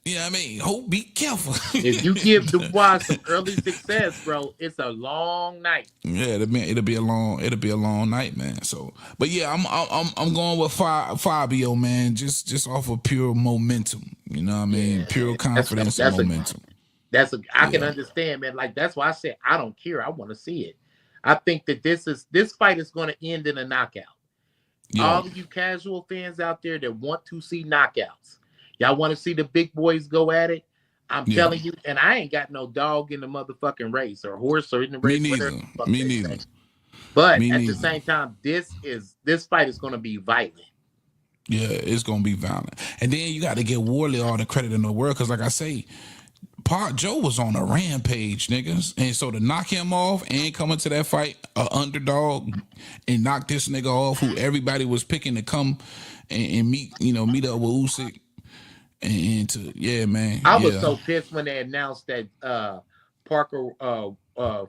you know what I mean? Hope, be careful. If you give Dubois some early success, bro, it's a long night. Yeah, it'll be a long night, man. So, but yeah, I'm going with Fabio, man. Just off of pure momentum. You know what I mean? Yeah, pure confidence and momentum. I can understand, man. Like, that's why I said I don't care. I want to see it. I think that this fight is going to end in a knockout. Yeah. All of you casual fans out there that want to see knockouts, y'all want to see the big boys go at it. I'm telling you, and I ain't got no dog in the motherfucking race or horse or in the race. Me neither. But at the same time, this fight is going to be violent. Yeah, it's going to be violent. And then you got to give Wardley all the credit in the world because, like I say, Joe was on a rampage, niggas. And so to knock him off and come into that fight, an underdog, and knock this nigga off who everybody was picking to come and meet up with Usyk. And to, yeah, man. I was so pissed when they announced that Parker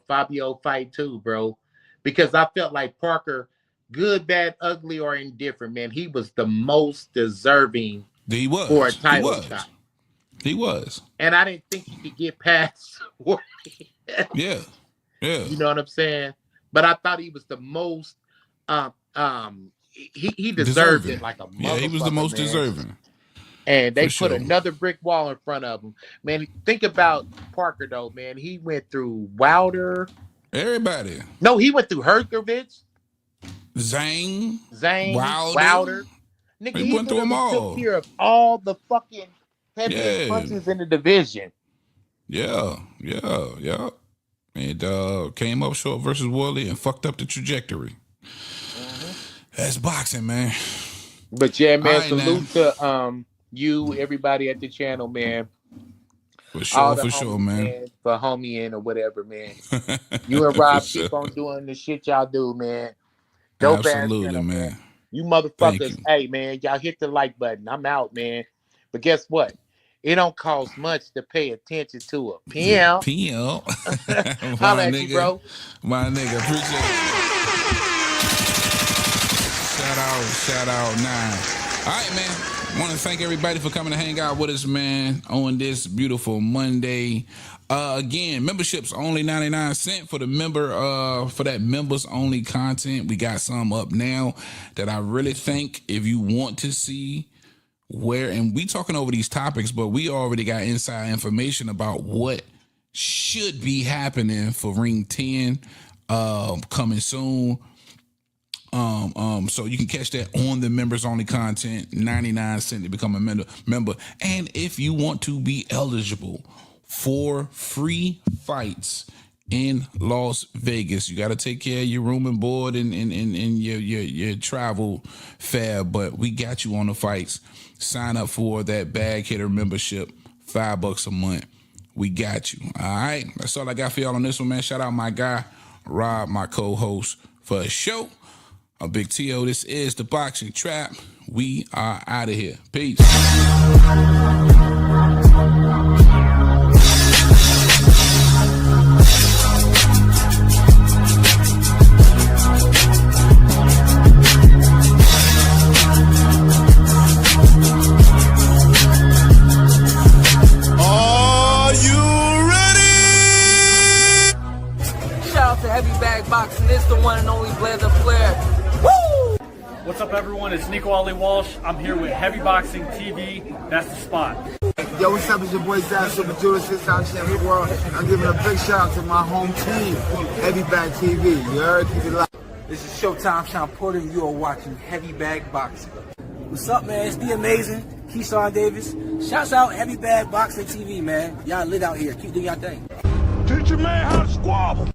Fabio fight too, bro. Because I felt like Parker, good, bad, ugly, or indifferent, man, he was the most deserving for a title shot. He was. And I didn't think he could get past Yeah. You know what I'm saying? But I thought he was the most he deserved it like a motherfucker. Yeah, he was the most deserving. And they For put sure. another brick wall in front of him. Man, think about Parker though, man. He went through Wilder. Everybody. No, he went through Herkovich, Zane, Wilder. Nigga, He he went through them literally took all. care of all the fucking heaviest Yeah. punches in the division. Yeah. And came up short versus Woodley and fucked up the trajectory. That's boxing, man. But yeah, man, All right, salute to you, everybody at the channel, man. For All sure, the for homies, sure, man. For homie in or whatever, man. You and Rob For keep sure. on doing the shit y'all do, man. Dope ass Absolutely, channel, man. You Thank motherfuckers, you. hey man, y'all hit the like button. I'm out, man. But guess what? It don't cost much to pay attention to a PM. PM. Holla at you, bro. My nigga, appreciate it. Shout out, 9. All right, man. Want to thank everybody for coming to hang out with us, man, on this beautiful Monday. Again, membership's only 99 cents for the member, for that members only content. We got some up now that I really think if you want to see where, and we talking over these topics, but we already got inside information about what should be happening for Ring 10 coming soon. So you can catch that on the members only content, 99 cents to become a member. And if you want to be eligible for free fights in Las Vegas, you got to take care of your room and board and your travel fare, but we got you on the fights. Sign up for that bag hitter membership, $5 a month. We got you. All right. That's all I got for y'all on this one, man. Shout out my guy, Rob, my co-host for the show. A Big T.O. This is the Boxing Trap. We are out of here. Peace. Are you ready? Shout out to Heavy Bag Boxing. It's the one and only Blair the Flair. Woo! What's up, everyone? It's Nico Ali Walsh. I'm here with Heavy Boxing TV. That's the spot. Yo, what's up? It's your boy Devin, Super Judas, 6-time champion world. I'm giving a big shout out to my home team, Heavy Bag TV. You heard? Keep it live. This is Showtime Sean Porter, and you are watching Heavy Bag Boxing. What's up, man? It's the amazing Keyshawn Davis. Shouts out Heavy Bag Boxing TV, man. Y'all lit out here. Keep doing y'all thing. Teach your man how to squabble.